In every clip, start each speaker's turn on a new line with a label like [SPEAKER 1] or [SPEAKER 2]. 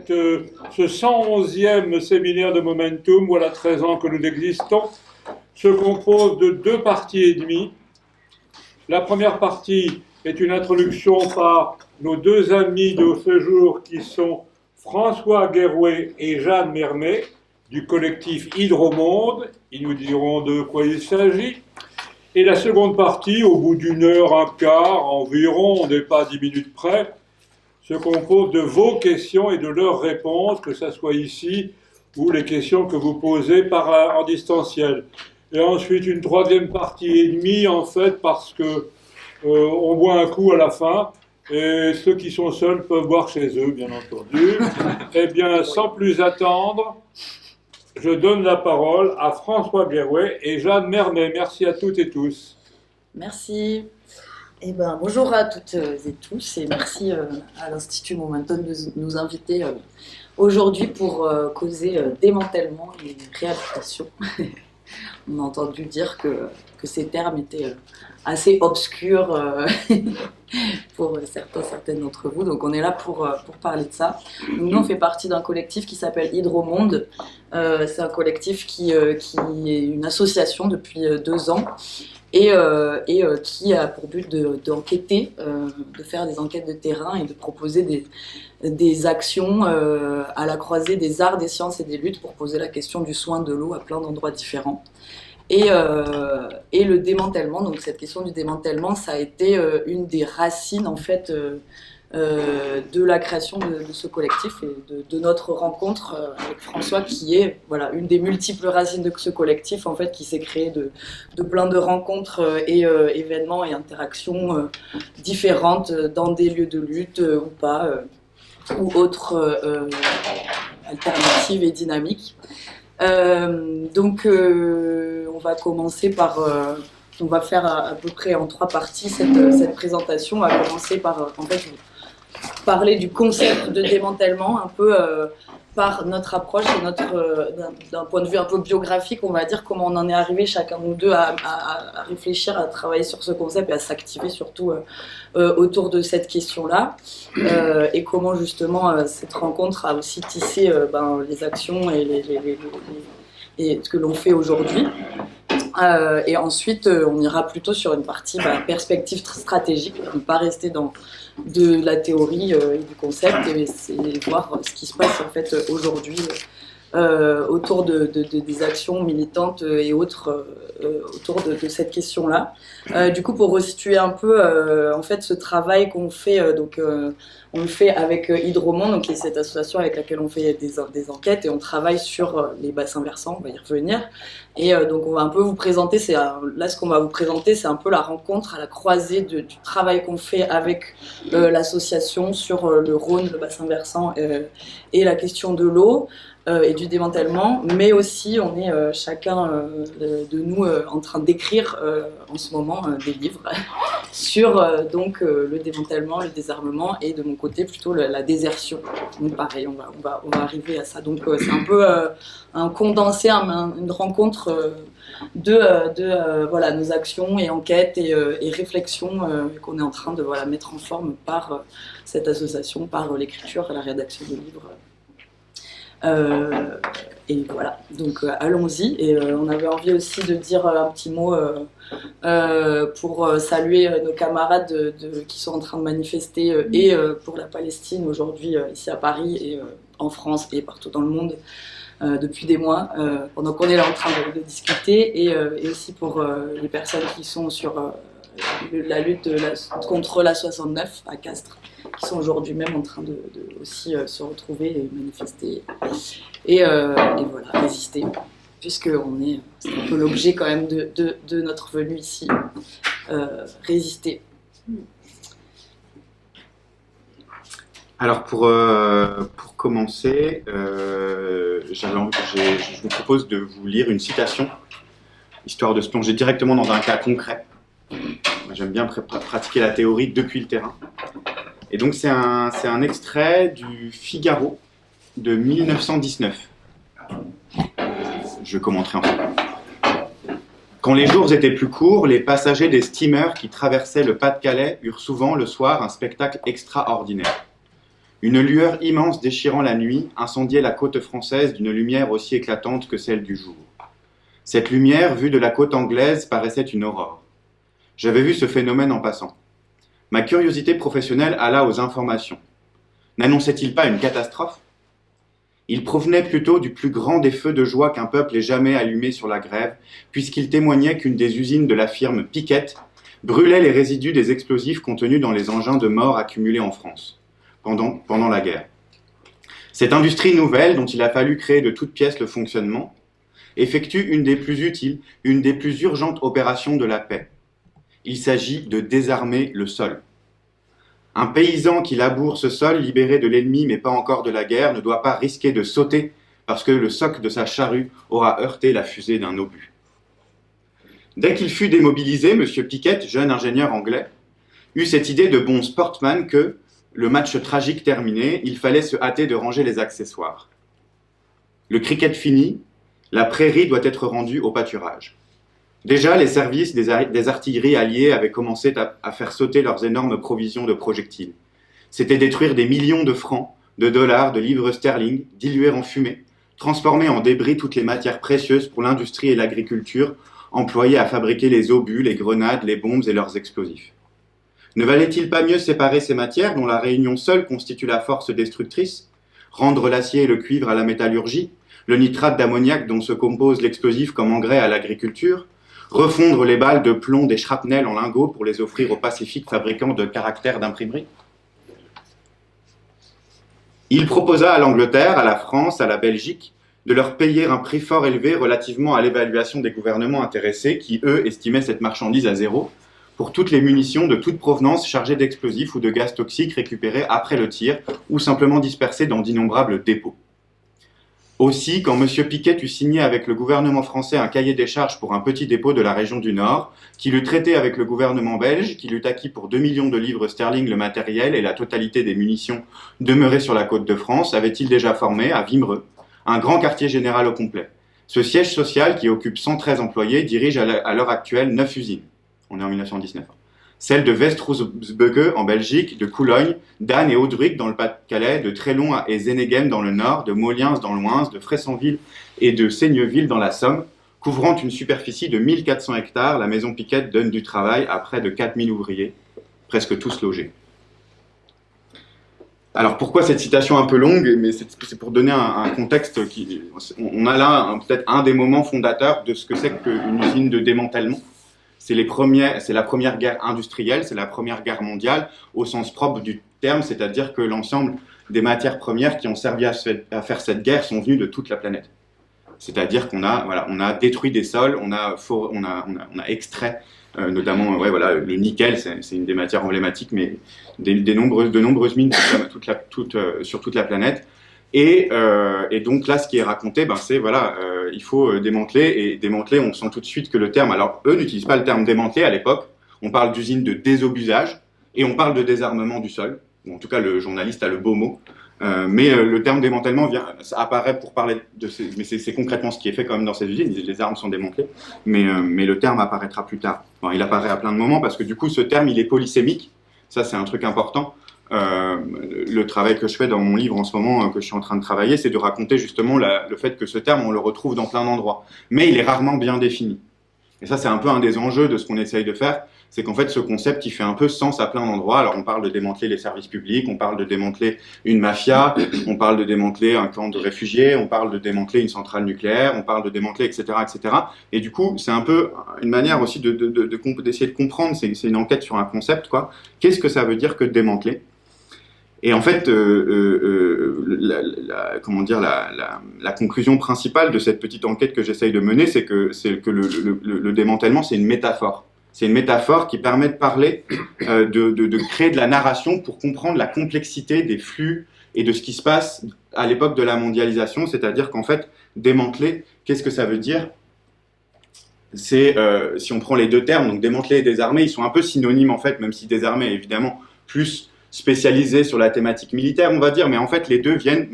[SPEAKER 1] Ce 111e séminaire de Momentum, voilà 13 ans que nous existons, se compose de deux parties et demie. La première partie est une introduction par nos deux amis de ce jour qui sont François Guérouet et Jeanne Mermet du collectif Hydromonde. Ils nous diront de quoi il s'agit. Et la seconde partie, au bout d'une heure, un quart environ, on n'est pas à 10 minutes près, se compose de vos questions et de leurs réponses, que ce soit ici ou les questions que vous posez en distanciel. Et ensuite une troisième partie et demie, en fait, parce que on boit un coup à la fin, et ceux qui sont seuls peuvent boire chez eux, bien entendu. Eh bien, sans plus attendre, je donne la parole à François Guérouet et Jeanne Mermet. Merci à toutes et tous.
[SPEAKER 2] Merci. Eh ben, bonjour à toutes et tous et merci à l'Institut Momentum de nous inviter aujourd'hui pour causer démantèlement et réhabilitation. On a entendu dire que ces termes étaient assez obscurs pour certaines d'entre vous, donc on est là pour parler de ça. Donc, nous on fait partie d'un collectif qui s'appelle Hydromonde. C'est un collectif qui est une association depuis 2 ans. Et qui a pour but d'enquêter, de faire des enquêtes de terrain et de proposer des actions à la croisée des arts, des sciences et des luttes pour poser la question du soin de l'eau à plein d'endroits différents. Et le démantèlement, donc cette question du démantèlement, ça a été une des racines en fait de la création de ce collectif et de notre rencontre avec François, qui est voilà, une des multiples racines de ce collectif en fait, qui s'est créé de plein de rencontres et événements et interactions différentes dans des lieux de lutte ou pas, ou autres alternatives et dynamiques. Donc on va commencer par... on va faire à peu près en 3 parties cette présentation. On va commencer par en fait, parler du concept de démantèlement, un peu par notre approche et d'un point de vue un peu biographique, on va dire comment on en est arrivé chacun de nous deux à réfléchir, à travailler sur ce concept et à s'activer surtout autour de cette question-là, et comment justement cette rencontre a aussi tissé les actions et ce que l'on fait aujourd'hui. Et ensuite, on ira plutôt sur une partie perspective stratégique, ne pas rester dans de la théorie et du concept, et voir ce qui se passe en fait aujourd'hui autour des actions militantes et autres autour de cette question-là. Du coup, pour resituer un peu en fait ce travail qu'on fait, on le fait avec Hydromonde, donc qui est cette association avec laquelle on fait des enquêtes, et on travaille sur les bassins versants, on va y revenir. Et donc on va un peu vous présenter, là ce qu'on va vous présenter, c'est un peu la rencontre à la croisée du travail qu'on fait avec l'association sur le Rhône, le bassin versant et la question de l'eau. Et du démantèlement, mais aussi on est chacun de nous en train d'écrire en ce moment des livres sur donc le démantèlement, le désarmement, et de mon côté plutôt la désertion. Donc pareil, on va arriver à ça. Donc c'est un peu un condensé, une rencontre de voilà, nos actions et enquêtes et réflexions qu'on est en train de mettre en forme par cette association, par l'écriture et la rédaction de livres. Et voilà, donc allons-y. Et on avait envie aussi de dire un petit mot pour saluer nos camarades qui sont en train de manifester et pour la Palestine aujourd'hui ici à Paris et en France et partout dans le monde depuis des mois, pendant qu'on est là en train de discuter, et aussi pour les personnes qui sont sur la lutte contre la 69 à Castres, qui sont aujourd'hui même en train de aussi se retrouver et manifester et voilà, résister, puisque c'est un peu l'objet quand même de notre venue ici, résister.
[SPEAKER 3] Alors pour commencer, je vous propose de vous lire une citation, histoire de se plonger directement dans un cas concret. Moi, j'aime bien pratiquer la théorie depuis le terrain. Et donc c'est un extrait du Figaro de 1919. Je commenterai en fait. Quand les jours étaient plus courts, les passagers des steamers qui traversaient le Pas-de-Calais eurent souvent le soir un spectacle extraordinaire. Une lueur immense déchirant la nuit incendiait la côte française d'une lumière aussi éclatante que celle du jour. Cette lumière, vue de la côte anglaise, paraissait une aurore. J'avais vu ce phénomène en passant. Ma curiosité professionnelle alla aux informations. N'annonçait-il pas une catastrophe ? Il provenait plutôt du plus grand des feux de joie qu'un peuple ait jamais allumé sur la grève, puisqu'il témoignait qu'une des usines de la firme Piquet brûlait les résidus des explosifs contenus dans les engins de mort accumulés en France, pendant la guerre. Cette industrie nouvelle, dont il a fallu créer de toutes pièces le fonctionnement, effectue une des plus utiles, une des plus urgentes opérations de la paix. Il s'agit de désarmer le sol. Un paysan qui laboure ce sol libéré de l'ennemi mais pas encore de la guerre ne doit pas risquer de sauter parce que le soc de sa charrue aura heurté la fusée d'un obus. Dès qu'il fut démobilisé, M. Piquet, jeune ingénieur anglais, eut cette idée de bon sportsman que, le match tragique terminé, il fallait se hâter de ranger les accessoires. Le cricket fini, la prairie doit être rendue au pâturage. Déjà, les services des artilleries alliées avaient commencé à faire sauter leurs énormes provisions de projectiles. C'était détruire des millions de francs, de dollars, de livres sterling, diluer en fumée, transformer en débris toutes les matières précieuses pour l'industrie et l'agriculture, employées à fabriquer les obus, les grenades, les bombes et leurs explosifs. Ne valait-il pas mieux séparer ces matières dont la réunion seule constitue la force destructrice, rendre l'acier et le cuivre à la métallurgie, le nitrate d'ammoniac dont se compose l'explosif comme engrais à l'agriculture, refondre les balles de plomb des shrapnels en lingots pour les offrir aux pacifiques fabricants de caractères d'imprimerie. Il proposa à l'Angleterre, à la France, à la Belgique, de leur payer un prix fort élevé relativement à l'évaluation des gouvernements intéressés qui, eux, estimaient cette marchandise à zéro, pour toutes les munitions de toute provenance chargées d'explosifs ou de gaz toxiques récupérés après le tir ou simplement dispersés dans d'innombrables dépôts. Aussi, quand M. Piquet eut signé avec le gouvernement français un cahier des charges pour un petit dépôt de la région du Nord, qu'il eut traité avec le gouvernement belge, qu'il eut acquis pour 2 millions de livres sterling le matériel et la totalité des munitions demeurées sur la côte de France, avait-il déjà formé, à Wimereux, un grand quartier général au complet. Ce siège social, qui occupe 113 employés, dirige à l'heure actuelle 9 usines. On est en 1919. Celles de Westrootsbeke en Belgique, de Coulogne, d'Anne et Audruic dans le Pas-de-Calais, de Trélon et Zennegem dans le Nord, de Moliens dans l'Oise, de Fressanville et de Seigneville dans la Somme, couvrant une superficie de 1400 hectares, la maison Piquet donne du travail à près de 4000 ouvriers, presque tous logés. Alors pourquoi cette citation un peu longue? Mais c'est pour donner un contexte. On a là peut-être un des moments fondateurs de ce que c'est qu'une usine de démantèlement. C'est la première guerre industrielle, c'est la première guerre mondiale au sens propre du terme, c'est-à-dire que l'ensemble des matières premières qui ont servi à faire cette guerre sont venues de toute la planète. C'est-à-dire qu'on a détruit des sols, on a extrait notamment le nickel, c'est une des matières emblématiques, mais de nombreuses mines sur toute la planète. Et donc là, ce qui est raconté, c'est il faut démanteler. Et démanteler, on sent tout de suite que le terme. Alors, eux n'utilisent pas le terme démanteler à l'époque. On parle d'usine de désobusage et on parle de désarmement du sol. Ou en tout cas, le journaliste a le beau mot. Mais le terme démantèlement ça apparaît pour parler de mais c'est concrètement ce qui est fait quand même dans ces usines. Les armes sont démantelées, mais le terme apparaîtra plus tard. Bon, il apparaît à plein de moments parce que du coup, ce terme, il est polysémique. Ça, c'est un truc important. Le travail que je fais dans mon livre en ce moment, que je suis en train de travailler, c'est de raconter justement le fait que ce terme, on le retrouve dans plein d'endroits. Mais il est rarement bien défini. Et ça, c'est un peu un des enjeux de ce qu'on essaye de faire, c'est qu'en fait, ce concept, il fait un peu sens à plein d'endroits. Alors, on parle de démanteler les services publics, on parle de démanteler une mafia, on parle de démanteler un camp de réfugiés, on parle de démanteler une centrale nucléaire, on parle de démanteler, etc., etc. Et du coup, c'est un peu une manière aussi d'essayer de comprendre, c'est une enquête sur un concept, quoi. Qu'est-ce que ça veut dire que démanteler ? Et en fait, la conclusion principale de cette petite enquête que j'essaye de mener, c'est que le démantèlement, c'est une métaphore. C'est une métaphore qui permet de parler, de créer de la narration pour comprendre la complexité des flux et de ce qui se passe à l'époque de la mondialisation. C'est-à-dire qu'en fait, démanteler, qu'est-ce que ça veut dire ? C'est, si on prend les deux termes, donc démanteler et désarmer, ils sont un peu synonymes en fait, même si désarmer est évidemment plus spécialisé sur la thématique militaire, on va dire, mais en fait, les deux viennent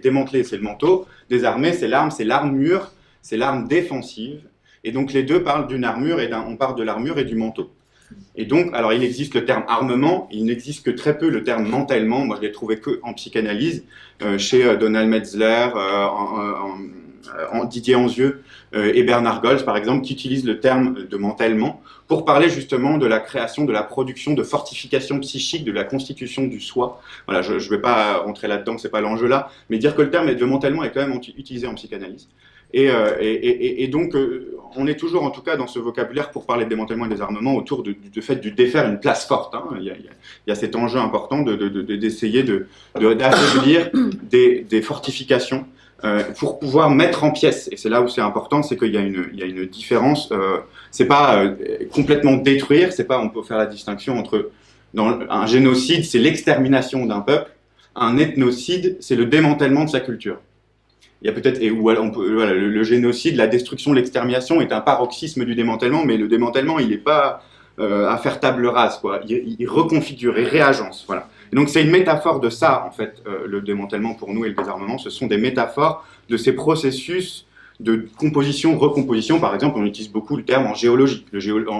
[SPEAKER 3] démanteler, c'est le manteau, désarmer, c'est l'arme, c'est l'armure, c'est l'arme défensive, et donc les deux parlent d'une armure, on parle de l'armure et du manteau. Et donc, alors il existe le terme armement, il n'existe que très peu le terme mantèlement. Moi, je l'ai trouvé que en psychanalyse, chez Donald Metzler, Didier Anzieux et Bernard Gols, par exemple, qui utilisent le terme de mantèlement pour parler justement de la création, de la production, de fortification psychique, de la constitution du soi. Voilà, je ne vais pas rentrer là-dedans, c'est pas l'enjeu là, mais dire que le terme de mantèlement est quand même utilisé en psychanalyse. Et donc, on est toujours, en tout cas, dans ce vocabulaire pour parler de démantèlement et des armements autour du fait de défaire une place forte. Hein. Il y a cet enjeu important d'essayer d'affaiblir des fortifications pour pouvoir mettre en pièces. Et c'est là où c'est important, c'est qu'il y a une différence. C'est pas complètement détruire, c'est pas, on peut faire la distinction entre un génocide, c'est l'extermination d'un peuple, un ethnocide, c'est le démantèlement de sa culture. Il y a peut-être, voilà, le génocide, la destruction, l'extermination est un paroxysme du démantèlement, mais le démantèlement, il n'est pas à faire table rase, quoi. Il reconfigure, il réagence, voilà. Et donc c'est une métaphore de ça, en fait, le démantèlement pour nous et le désarmement, ce sont des métaphores de ces processus de composition, recomposition. Par exemple, on utilise beaucoup le terme en géologie.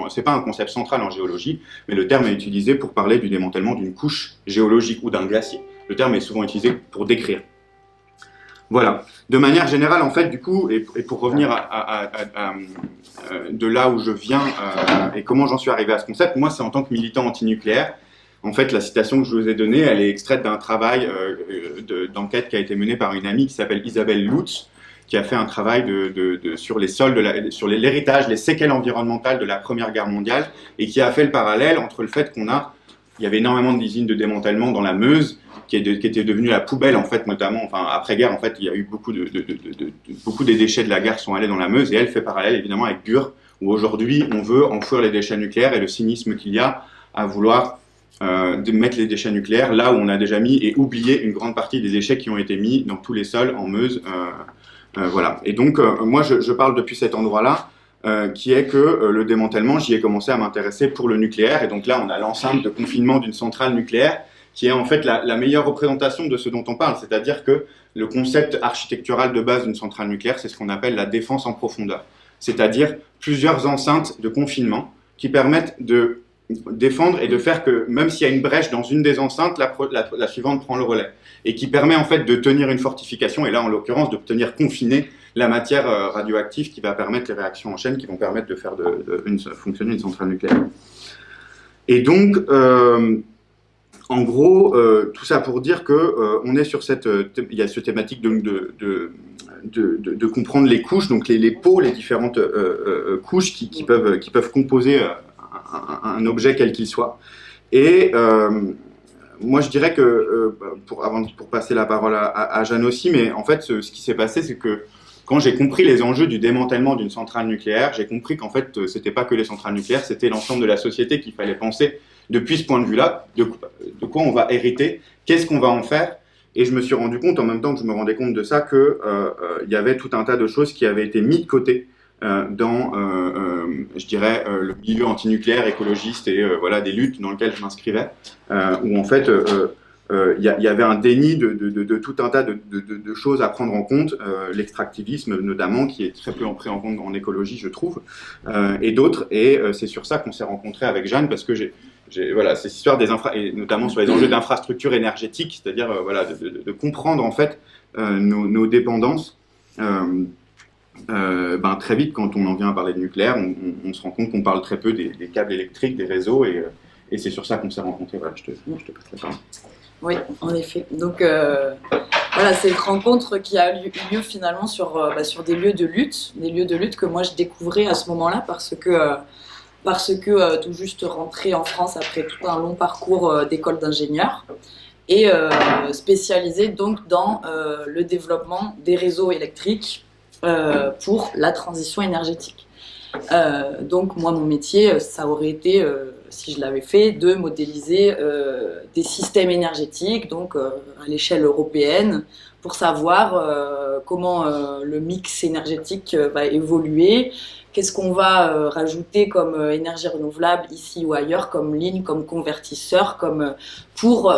[SPEAKER 3] C'est pas un concept central en géologie, mais le terme est utilisé pour parler du démantèlement d'une couche géologique ou d'un glacier. Le terme est souvent utilisé pour décrire. Voilà. De manière générale, en fait, du coup, et pour revenir de là où je viens et comment j'en suis arrivé à ce concept, moi, c'est en tant que militant antinucléaire. En fait, la citation que je vous ai donnée, elle est extraite d'un travail d'enquête qui a été mené par une amie qui s'appelle Isabelle Lutz, qui a fait un travail sur les sols, sur l'héritage, les séquelles environnementales de la Première Guerre mondiale, et qui a fait le parallèle entre le fait il y avait énormément d'usines de démantèlement dans la Meuse, qui était devenue la poubelle, en fait, notamment, enfin, après-guerre, en fait, il y a eu beaucoup des déchets de la guerre sont allés dans la Meuse, et elle fait parallèle, évidemment, avec Bure, où aujourd'hui, on veut enfouir les déchets nucléaires, et le cynisme qu'il y a à vouloir de mettre les déchets nucléaires là où on a déjà mis et oublier une grande partie des déchets qui ont été mis dans tous les sols en Meuse. Voilà. Et donc, moi, je parle depuis cet endroit-là, qui est que le démantèlement, j'y ai commencé à m'intéresser pour le nucléaire. Et donc là, on a l'enceinte de confinement d'une centrale nucléaire, qui est en fait la meilleure représentation de ce dont on parle. C'est-à-dire que le concept architectural de base d'une centrale nucléaire, c'est ce qu'on appelle la défense en profondeur. C'est-à-dire plusieurs enceintes de confinement qui permettent de défendre et de faire que, même s'il y a une brèche dans une des enceintes, la suivante prend le relais. Et qui permet en fait de tenir une fortification, et là en l'occurrence de tenir confinée la matière radioactive qui va permettre les réactions en chaîne qui vont permettre de faire fonctionner une centrale nucléaire. Et donc, en gros, tout ça pour dire que on est sur il y a cette thématique de comprendre les couches, donc les pots, les différentes couches qui peuvent composer un objet quel qu'il soit. Et moi, je dirais que, pour passer la parole à Jeanne aussi, mais en fait, ce qui s'est passé, c'est que quand j'ai compris les enjeux du démantèlement d'une centrale nucléaire, j'ai compris qu'en fait, c'était pas que les centrales nucléaires, c'était l'ensemble de la société qu'il fallait penser depuis ce point de vue-là, de quoi on va hériter, qu'est-ce qu'on va en faire. Et je me suis rendu compte, en même temps que je me rendais compte de ça, qu'il y avait tout un tas de choses qui avaient été mises de côté dans, je dirais, le milieu antinucléaire, écologiste et voilà, des luttes dans lesquelles je m'inscrivais, où en fait, il y avait un déni de tout un tas de choses à prendre en compte, l'extractivisme notamment, qui est très peu pris en compte en écologie, je trouve, et d'autres. Et c'est sur ça qu'on s'est rencontrés avec Jeanne, parce que voilà, cette histoire et notamment sur les enjeux d'infrastructures énergétiques, c'est-à-dire voilà, de comprendre en fait nos dépendances. Très vite, quand on en vient à parler de nucléaire, on se rend compte qu'on parle très peu des câbles électriques, des réseaux, et c'est sur ça qu'on s'est rencontrés. Voilà, je te passe la parole.
[SPEAKER 2] Oui, en effet. Donc voilà, c'est une rencontre qui a eu lieu finalement sur des lieux de lutte que moi je découvrais à ce moment-là parce que tout juste rentrée en France après tout un long parcours d'école d'ingénieur et spécialisée donc dans le développement des réseaux électriques pour la transition énergétique. Donc moi mon métier ça aurait été si je l'avais fait de modéliser des systèmes énergétiques donc à l'échelle européenne pour savoir comment le mix énergétique va évoluer, qu'est-ce qu'on va rajouter comme énergie renouvelable ici ou ailleurs, comme ligne, comme convertisseur, pour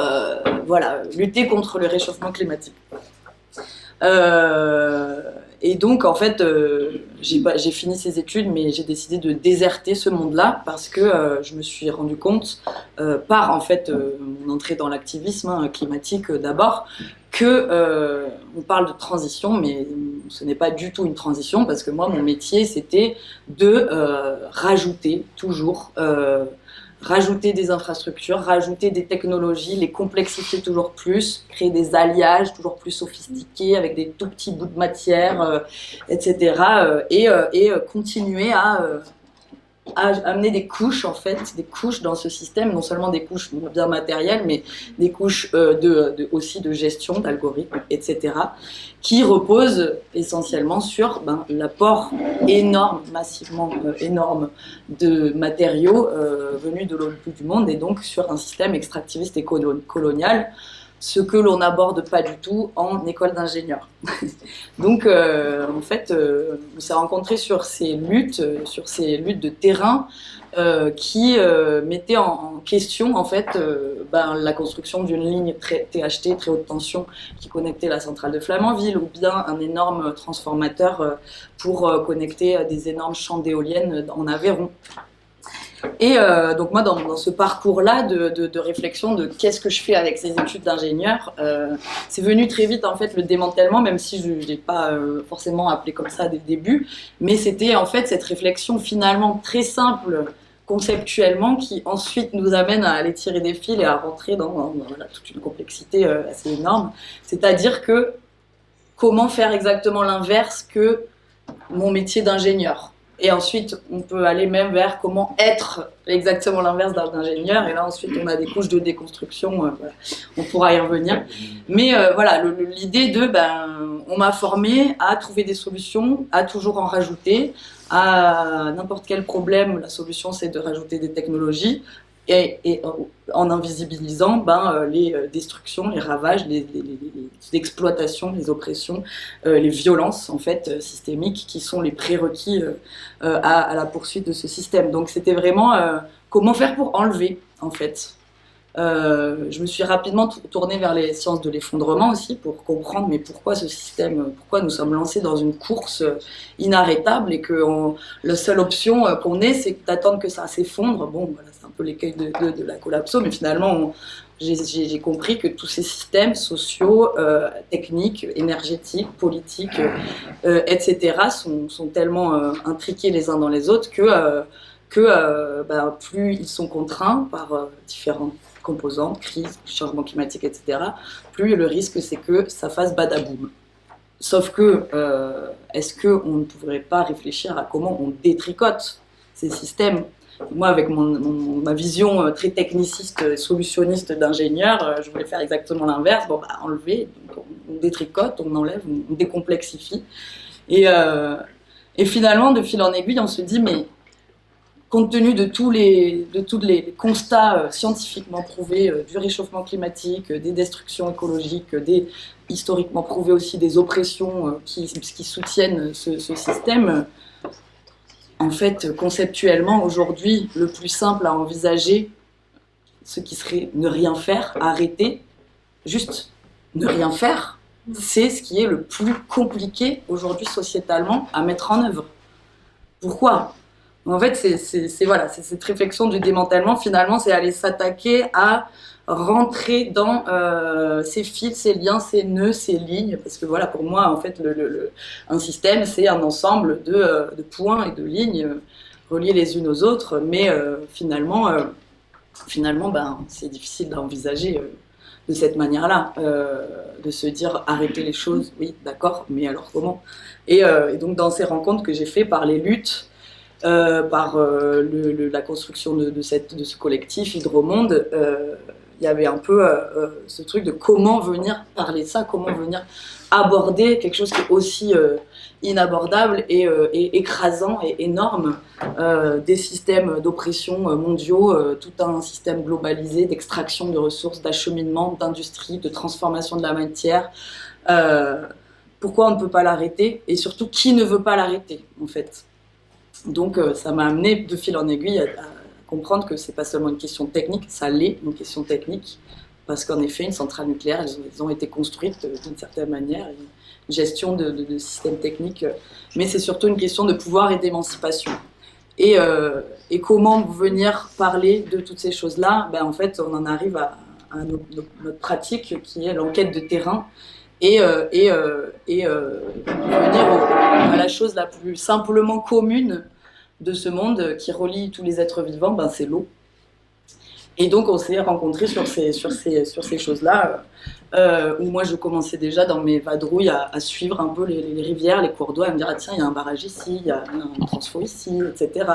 [SPEAKER 2] lutter contre le réchauffement climatique. Et donc, en fait, j'ai fini ces études, mais j'ai décidé de déserter ce monde-là parce que je me suis rendu compte, par en fait mon entrée dans l'activisme climatique d'abord, que on parle de transition, mais ce n'est pas du tout une transition parce que moi, mon métier, c'était de rajouter toujours. Rajouter des infrastructures, rajouter des technologies, les complexifier toujours plus, créer des alliages toujours plus sophistiqués avec des tout petits bouts de matière, etc. Et continuer à amener des couches, en fait, des couches dans ce système, non seulement des couches bien matérielles, mais des couches aussi de gestion, d'algorithmes, etc., qui reposent essentiellement sur l'apport énorme, massivement énorme de matériaux venus de l'autre bout du monde, et donc sur un système extractiviste et colonial, ce que l'on n'aborde pas du tout en école d'ingénieur. Donc, en fait, on s'est rencontrés sur ces luttes de terrain qui mettaient en question, en fait, la construction d'une ligne THT, très haute tension, qui connectait la centrale de Flamanville, ou bien un énorme transformateur pour connecter des énormes champs d'éoliennes en Aveyron. Et donc moi, dans ce parcours-là de réflexion de qu'est-ce que je fais avec ces études d'ingénieur, c'est venu très vite en fait le démantèlement, même si je ne l'ai pas forcément appelé comme ça dès le début, mais c'était en fait cette réflexion finalement très simple conceptuellement qui ensuite nous amène à aller tirer des fils et à rentrer dans toute une complexité assez énorme. C'est-à-dire que comment faire exactement l'inverse que mon métier d'ingénieur. Et ensuite, on peut aller même vers comment être exactement l'inverse d'un ingénieur. Et là, ensuite, on a des couches de déconstruction. Voilà. On pourra y revenir. Mais voilà, l'idée on m'a formé à trouver des solutions, à toujours en rajouter. À n'importe quel problème, la solution, c'est de rajouter des technologies. Et en invisibilisant les destructions, les ravages, les exploitations, les oppressions, les violences en fait systémiques qui sont les prérequis à la poursuite de ce système. Donc c'était vraiment comment faire pour enlever en fait. Je me suis rapidement tournée vers les sciences de l'effondrement aussi pour comprendre mais pourquoi ce système, pourquoi nous sommes lancés dans une course inarrêtable et que la seule option qu'on ait c'est d'attendre que ça s'effondre. Bon, voilà, c'est un peu l'écueil de la collapso, mais finalement j'ai compris que tous ces systèmes sociaux, techniques, énergétiques, politiques, etc. sont tellement intriqués les uns dans les autres que plus ils sont contraints par différentes composantes, crise, changement climatique, etc., plus le risque c'est que ça fasse badaboum. Sauf que, est-ce qu'on ne pourrait pas réfléchir à comment on détricote ces systèmes ? Moi, avec ma vision très techniciste, solutionniste d'ingénieur, je voulais faire exactement l'inverse. Enlever, donc on détricote, on enlève, on décomplexifie. Et finalement, de fil en aiguille, on se dit, mais compte tenu de tous les constats scientifiquement prouvés du réchauffement climatique, des destructions écologiques, historiquement prouvés aussi des oppressions qui soutiennent ce système, en fait, conceptuellement, aujourd'hui, le plus simple à envisager, ce qui serait ne rien faire, arrêter, juste ne rien faire, c'est ce qui est le plus compliqué aujourd'hui sociétalement à mettre en œuvre. Pourquoi ? En fait, c'est cette réflexion du démantèlement, finalement, c'est aller s'attaquer à rentrer dans ces fils, ces liens, ces nœuds, ces lignes, parce que voilà, pour moi, en fait, un système, c'est un ensemble de points et de lignes reliées les unes aux autres, mais finalement, c'est difficile d'envisager de cette manière-là, de se dire arrêter les choses, oui, d'accord, mais alors comment ? Et donc, dans ces rencontres que j'ai fait par les luttes, par la construction de ce collectif Hydromonde, il y avait un peu ce truc de comment venir parler de ça, comment venir aborder quelque chose qui est aussi inabordable et écrasant et énorme, des systèmes d'oppression mondiaux, tout un système globalisé d'extraction de ressources, d'acheminement, d'industrie, de transformation de la matière. Pourquoi on ne peut pas l'arrêter et surtout qui ne veut pas l'arrêter en fait. Donc ça m'a amené de fil en aiguille à comprendre que c'est pas seulement une question technique, ça l'est une question technique, parce qu'en effet, une centrale nucléaire, elles ont été construites d'une certaine manière, une gestion de systèmes techniques, mais c'est surtout une question de pouvoir et d'émancipation. Et comment venir parler de toutes ces choses-là? En fait, on en arrive à notre pratique qui est l'enquête de terrain et venir à la chose la plus simplement commune de ce monde qui relie tous les êtres vivants, c'est l'eau. Et donc on s'est rencontrés sur ces choses-là, où moi je commençais déjà dans mes vadrouilles à suivre un peu les rivières, les cours d'eau, à me dire tiens, il y a un barrage ici, il y a un transfo ici, etc.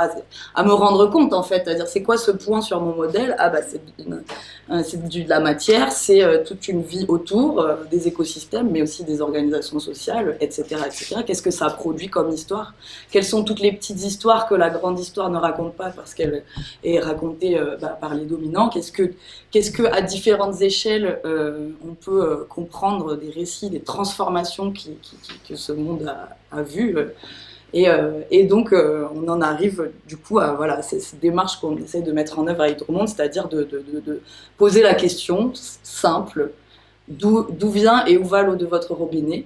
[SPEAKER 2] À me rendre compte en fait, à dire c'est quoi ce point sur mon modèle? C'est de la matière, c'est toute une vie autour des écosystèmes, mais aussi des organisations sociales, etc., etc. Qu'est-ce que ça produit comme histoire? Quelles sont toutes les petites histoires que la grande histoire ne raconte pas parce qu'elle est racontée par les dominants? Qu'est-ce que à différentes échelles on peut comprendre des récits, des transformations que ce monde a vues? Et donc, on en arrive du coup à cette démarche qu'on essaie de mettre en œuvre à Hydromonde, c'est-à-dire de poser la question simple, d'où vient et où va l'eau de votre robinet?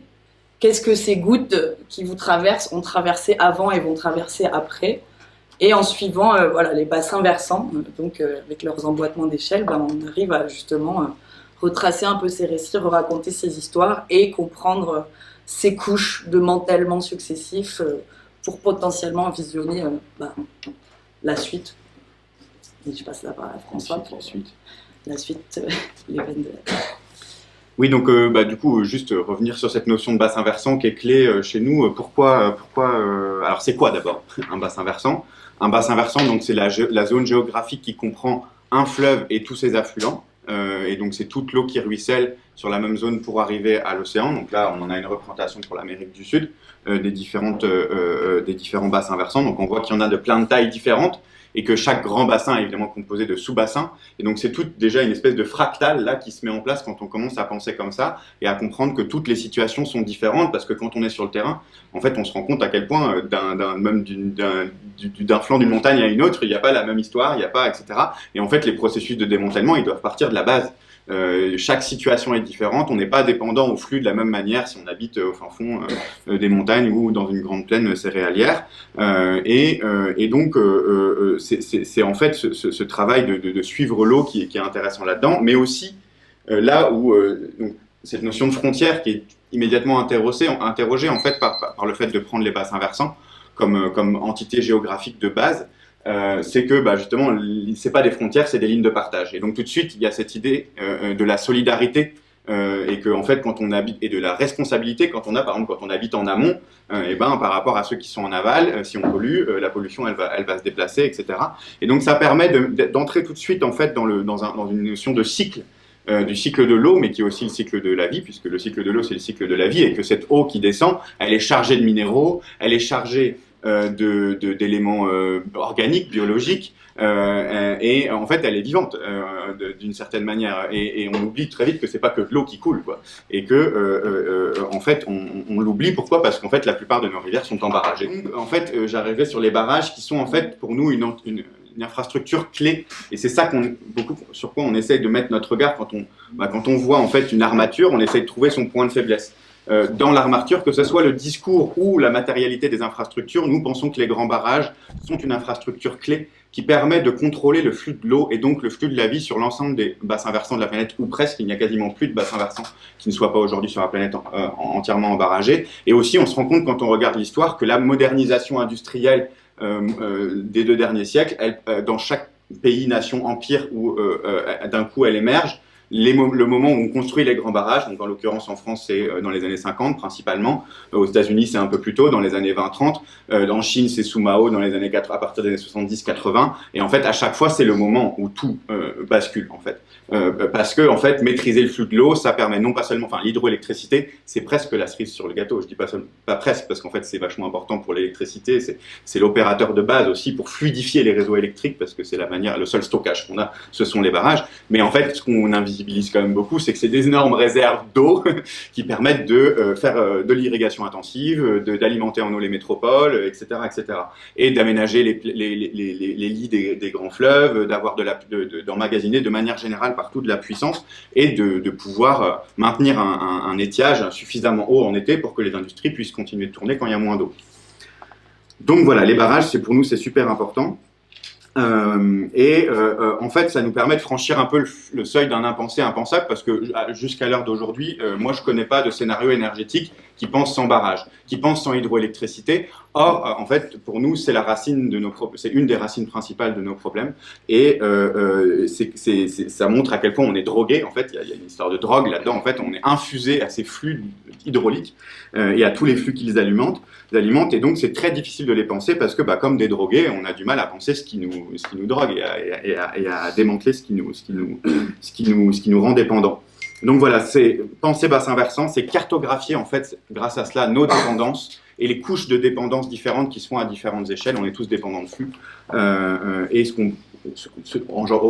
[SPEAKER 2] Qu'est-ce que ces gouttes qui vous traversent ont traversé avant et vont traverser après? Et en suivant les bassins versants, donc avec leurs emboîtements d'échelle, on arrive à justement retracer un peu ces récits, raconter ces histoires et comprendre ces couches de mantèlement successifs pour potentiellement visionner la suite. Et je passe la parole à François pour la suite, les veines de la...
[SPEAKER 3] Oui, donc du coup, juste revenir sur cette notion de bassin versant qui est clé chez nous. Pourquoi alors c'est quoi d'abord un bassin versant? Un bassin versant, donc c'est la zone géographique qui comprend un fleuve et tous ses affluents. Et donc c'est toute l'eau qui ruisselle sur la même zone pour arriver à l'océan. Donc là, on en a une représentation pour l'Amérique du Sud des différents bassins versants. Donc on voit qu'il y en a de plein de tailles différentes et que chaque grand bassin est évidemment composé de sous-bassins. Et donc c'est tout déjà une espèce de fractal là qui se met en place quand on commence à penser comme ça et à comprendre que toutes les situations sont différentes parce que quand on est sur le terrain, en fait, on se rend compte à quel point d'un flanc d'une montagne à une autre, il n'y a pas la même histoire, il n'y a pas, etc. Et en fait, les processus de démantèlement, ils doivent partir de la base. Chaque situation est différente, on n'est pas dépendant au flux de la même manière si on habite au fin fond des montagnes ou dans une grande plaine céréalière. Et donc, c'est en fait ce travail de suivre l'eau qui est intéressant là-dedans, mais aussi là où donc, cette notion de frontière qui est immédiatement interrogée en fait par le fait de prendre les bassins versants comme entité géographique de base. C'est que justement, c'est pas des frontières, c'est des lignes de partage. Et donc tout de suite, il y a cette idée de la solidarité et que en fait, quand on habite et de la responsabilité, quand on habite en amont, par rapport à ceux qui sont en aval, si on pollue, la pollution, elle va se déplacer, etc. Et donc ça permet d'entrer tout de suite en fait dans une notion de cycle. Du cycle de l'eau, mais qui est aussi le cycle de la vie, puisque le cycle de l'eau, c'est le cycle de la vie, et que cette eau qui descend, elle est chargée de minéraux, elle est chargée d'éléments organiques, biologiques, et en fait elle est vivante d'une certaine manière, et on oublie très vite que c'est pas que de l'eau qui coule, quoi, et que en fait on l'oublie. Pourquoi? Parce qu'en fait la plupart de nos rivières sont en barrage. Et en fait j'arrivais sur les barrages qui sont en fait pour nous une infrastructure clé, et c'est ça sur quoi on essaye de mettre notre regard quand on voit en fait une armature, on essaye de trouver son point de faiblesse. Dans l'armature, que ce soit le discours ou la matérialité des infrastructures, nous pensons que les grands barrages sont une infrastructure clé qui permet de contrôler le flux de l'eau et donc le flux de la vie sur l'ensemble des bassins versants de la planète, ou presque. Il n'y a quasiment plus de bassins versants qui ne soient pas aujourd'hui sur la planète entièrement embarragés. Et aussi, on se rend compte quand on regarde l'histoire que la modernisation industrielle des 2 derniers siècles, dans chaque pays, nation, empire où d'un coup elle émerge, le moment où on construit les grands barrages, donc en l'occurrence en France c'est dans les années 50 principalement, aux États-Unis c'est un peu plus tôt, dans les années 20-30, en Chine c'est sous Mao dans les années à partir des années 70-80, et en fait à chaque fois c'est le moment où tout bascule en fait. Parce que en fait maîtriser le flux de l'eau, ça permet non pas seulement, l'hydroélectricité c'est presque la cerise sur le gâteau, je dis pas presque parce qu'en fait c'est vachement important pour l'électricité, c'est l'opérateur de base aussi pour fluidifier les réseaux électriques parce que c'est le seul stockage qu'on a, ce sont les barrages, mais en fait ce qu'on invite visibilise quand même beaucoup, c'est que c'est des énormes réserves d'eau qui permettent de faire de l'irrigation intensive, d'alimenter en eau les métropoles, etc., etc. Et d'aménager les lits des grands fleuves, d'emmagasiner de manière générale partout de la puissance et de pouvoir maintenir un étiage suffisamment haut en été pour que les industries puissent continuer de tourner quand il y a moins d'eau. Donc voilà, les barrages, pour nous, c'est super important. En fait, ça nous permet de franchir un peu le seuil d'un impensé impensable, parce que jusqu'à l'heure d'aujourd'hui, moi, je connais pas de scénario énergétique qui pense sans barrage, qui pense sans hydroélectricité. Or, en fait, pour nous, c'est c'est une des racines principales de nos problèmes. Et ça montre à quel point on est drogué. En fait, il y a une histoire de drogue là-dedans. En fait, on est infusé à ces flux hydrauliques et à tous les flux qu'ils alimentent. Et donc, c'est très difficile de les penser parce que, comme des drogués, on a du mal à penser ce qui nous drogue et à démanteler ce qui nous rend dépendants. Donc voilà, c'est penser bassin versant, c'est cartographier en fait, grâce à cela, nos dépendances et les couches de dépendance différentes qui sont à différentes échelles. On est tous dépendants de flux.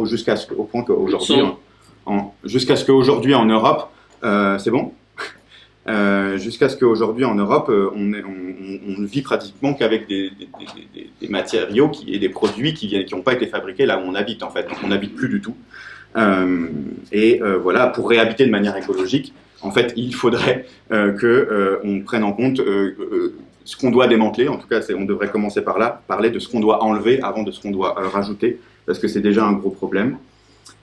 [SPEAKER 3] Jusqu'au point qu'aujourd'hui, jusqu'à ce qu'aujourd'hui en Europe, c'est bon. Jusqu'à ce qu'aujourd'hui en Europe, on ne vit pratiquement qu'avec des matériaux et des produits qui n'ont pas été fabriqués là où on habite en fait. Donc on n'habite plus du tout. Voilà, pour réhabiter de manière écologique, en fait, il faudrait qu'on prenne en compte ce qu'on doit démanteler. En tout cas, on devrait commencer par là, parler de ce qu'on doit enlever avant de ce qu'on doit rajouter, parce que c'est déjà un gros problème.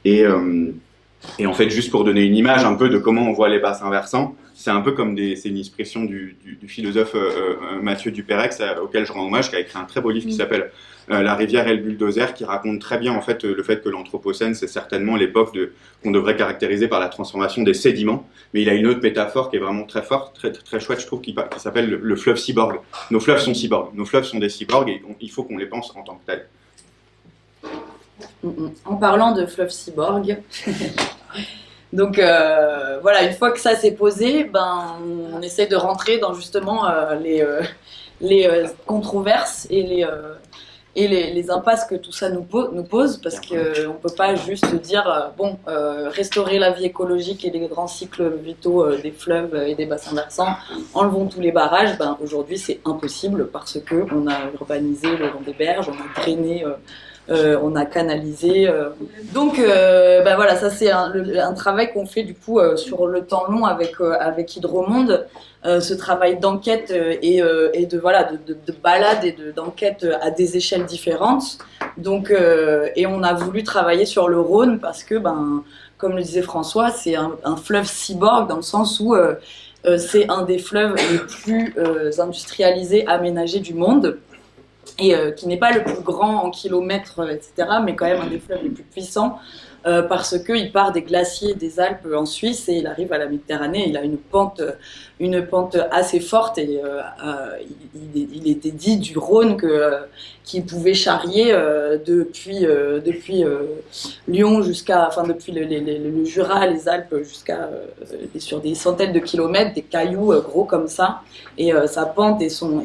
[SPEAKER 3] Et en fait, juste pour donner une image un peu de comment on voit les bassins versants, c'est un peu comme c'est une expression du philosophe Mathieu Duperrex, auquel je rends hommage, qui a écrit un très beau livre qui s'appelle La rivière et le bulldozer, qui raconte très bien en fait le fait que l'Anthropocène, c'est certainement l'époque qu'on devrait caractériser par la transformation des sédiments. Mais il a une autre métaphore qui est vraiment très forte, très, très chouette, je trouve, qui s'appelle le fleuve cyborg. Nos fleuves sont cyborgs. Nos fleuves sont des cyborgs et il faut qu'on les pense en tant que tels.
[SPEAKER 2] En parlant de fleuve cyborg, donc voilà, une fois que ça s'est posé, on essaie de rentrer dans justement les controverses et les impasses que tout ça nous pose, parce qu'on ne peut pas juste dire restaurer la vie écologique et les grands cycles vitaux des fleuves et des bassins versants, enlevons tous les barrages. Aujourd'hui c'est impossible parce qu'on a urbanisé le long des berges, on a drainé, on a canalisé. Donc voilà, ça c'est un travail qu'on fait du coup sur le temps long avec Hydromonde. Ce travail d'enquête et de balade et d'enquête à des échelles différentes. Donc, et on a voulu travailler sur le Rhône parce que, comme le disait François, c'est un fleuve cyborg dans le sens où c'est un des fleuves les plus industrialisés, aménagés du monde. Et qui n'est pas le plus grand en kilomètres, etc., mais quand même un des fleuves les plus puissants, parce qu'il part des glaciers des Alpes en Suisse et il arrive à la Méditerranée. Il a une pente assez forte et il était dit du Rhône qu'il pouvait charrier depuis Lyon depuis le Jura, les Alpes, sur des centaines de kilomètres, des cailloux gros comme ça. Et sa pente et son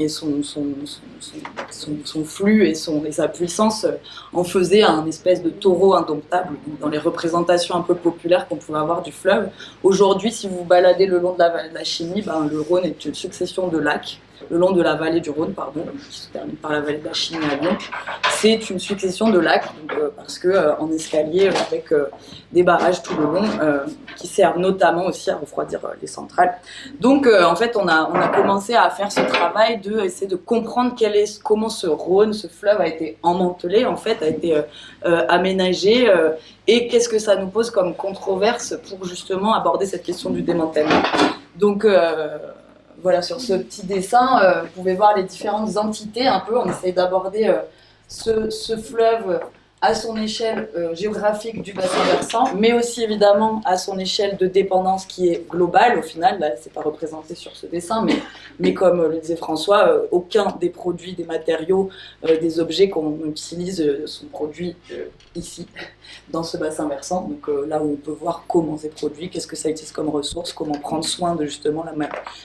[SPEAKER 2] flux et sa puissance en faisaient un espèce de taureau indomptable dans les représentations un peu populaires qu'on pouvait avoir du fleuve. Aujourd'hui, si vous vous baladez le long de la vallée de la Chimie, le Rhône est une succession de lacs, le long de la vallée du Rhône, qui se termine par la vallée de la Chimie à Lyon. C'est une succession de lacs, parce que en escalier, avec des barrages tout le long, qui servent notamment aussi à refroidir les centrales. Donc, en fait, on a commencé à faire ce travail essayer de comprendre comment ce Rhône, ce fleuve a été emmantelé, en fait, a été aménagé, et qu'est-ce que ça nous pose comme controverse pour justement aborder cette question du démantèlement. Donc, voilà, sur ce petit dessin, vous pouvez voir les différentes entités un peu. On essaye d'aborder ce fleuve à son échelle géographique du bassin versant, mais aussi évidemment à son échelle de dépendance qui est globale au final. Là, c'est pas représenté sur ce dessin, mais comme le disait François, aucun des produits, des matériaux, des objets qu'on utilise sont produits ici, dans ce bassin versant. Donc là où on peut voir comment c'est produit, qu'est-ce que ça utilise comme ressources, comment prendre soin de justement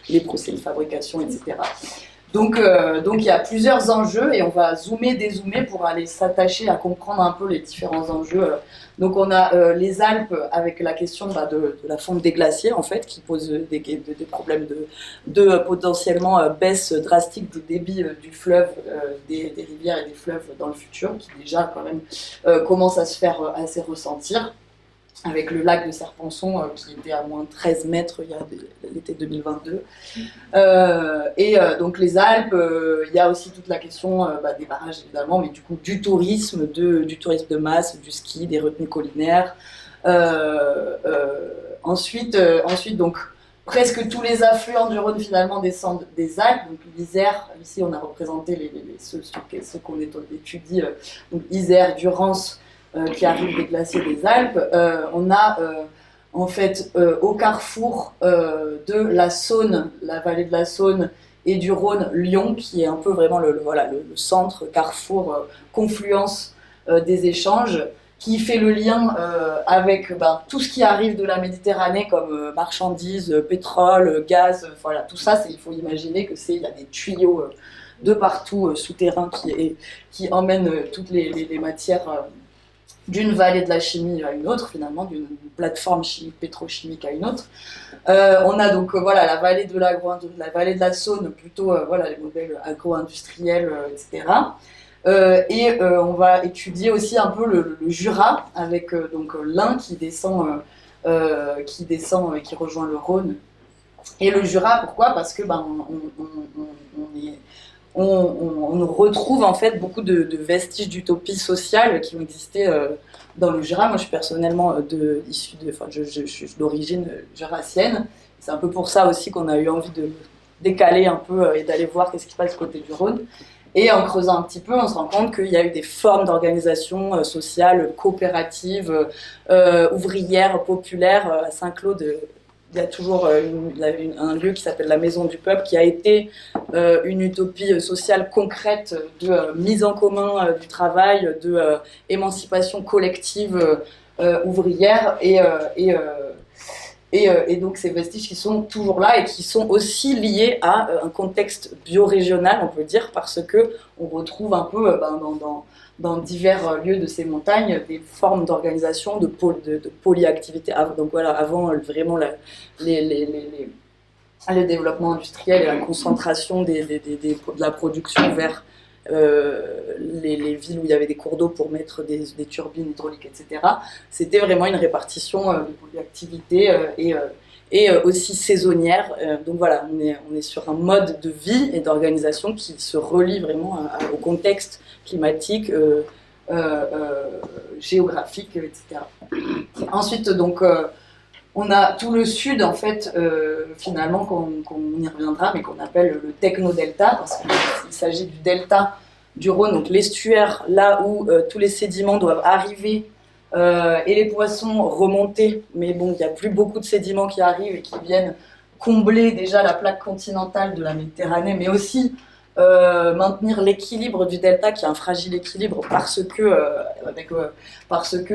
[SPEAKER 2] les procédés de fabrication, etc. Donc il y a plusieurs enjeux et on va dézoomer pour aller s'attacher à comprendre un peu les différents enjeux. Donc on a les Alpes avec la question de la fonte des glaciers en fait, qui pose des problèmes de potentiellement baisse drastique des débits du fleuve, des rivières et des fleuves dans le futur, qui déjà quand même commence à se faire assez ressentir, avec le lac de Serpenson qui était à moins 13 mètres il y a l'été 2022. Donc les Alpes, il y a aussi toute la question des barrages évidemment, mais du coup du tourisme de masse, du ski, des retenues collinaires. Ensuite, donc presque tous les affluents du Rhône finalement descendent des Alpes. Donc l'Isère, ici on a représenté ceux qu'on étudie, donc Isère, Durance, qui arrivent des glaciers des Alpes. On a en fait au carrefour de la Saône, la vallée de la Saône, et du Rhône, Lyon, qui est un peu vraiment le centre, carrefour, confluence des échanges, qui fait le lien avec tout ce qui arrive de la Méditerranée comme marchandises, pétrole, gaz, voilà, tout ça, il faut imaginer il y a des tuyaux de partout souterrains qui emmènent toutes les matières d'une vallée de la chimie à une autre, finalement, d'une plateforme chimique pétrochimique à une autre. On a donc la vallée de la Saône, plutôt les modèles agro-industriels, etc. On va étudier aussi un peu le Jura, avec l'Ain qui descend et qui rejoint le Rhône. Et le Jura, pourquoi ? Parce que on retrouve en fait beaucoup de vestige d'utopie sociale qui ont existé dans le Jura. Moi, je suis personnellement je suis d'origine jurassienne. C'est un peu pour ça aussi qu'on a eu envie de décaler un peu et d'aller voir qu'est-ce qui se passe du côté du Rhône. Et en creusant un petit peu, on se rend compte qu'il y a eu des formes d'organisation sociale, coopératives, ouvrières, populaires. À Saint-Claude, il y a toujours un lieu qui s'appelle la Maison du Peuple, qui a été une utopie sociale concrète de mise en commun du travail, de émancipation collective ouvrière, et donc ces vestiges qui sont toujours là et qui sont aussi liés à un contexte biorégional, on peut dire, parce que on retrouve un peu dans divers lieux de ces montagnes des formes d'organisation, de polyactivité. Donc voilà, avant vraiment le développement industriel et la concentration de la production vers les villes où il y avait des cours d'eau pour mettre des turbines hydrauliques, etc. C'était vraiment une répartition de polyactivité et aussi saisonnière. Donc voilà, on est sur un mode de vie et d'organisation qui se relie vraiment au contexte climatique, géographique, etc. Ensuite, donc, on a tout le sud, en fait, finalement, qu'on y reviendra, mais qu'on appelle le techno-delta, parce qu'il s'agit du delta du Rhône, donc l'estuaire, là où tous les sédiments doivent arriver et les poissons remonter. Mais bon, il n'y a plus beaucoup de sédiments qui arrivent et qui viennent combler déjà la plaque continentale de la Méditerranée, mais aussi maintenir l'équilibre du delta, qui est un fragile équilibre, parce que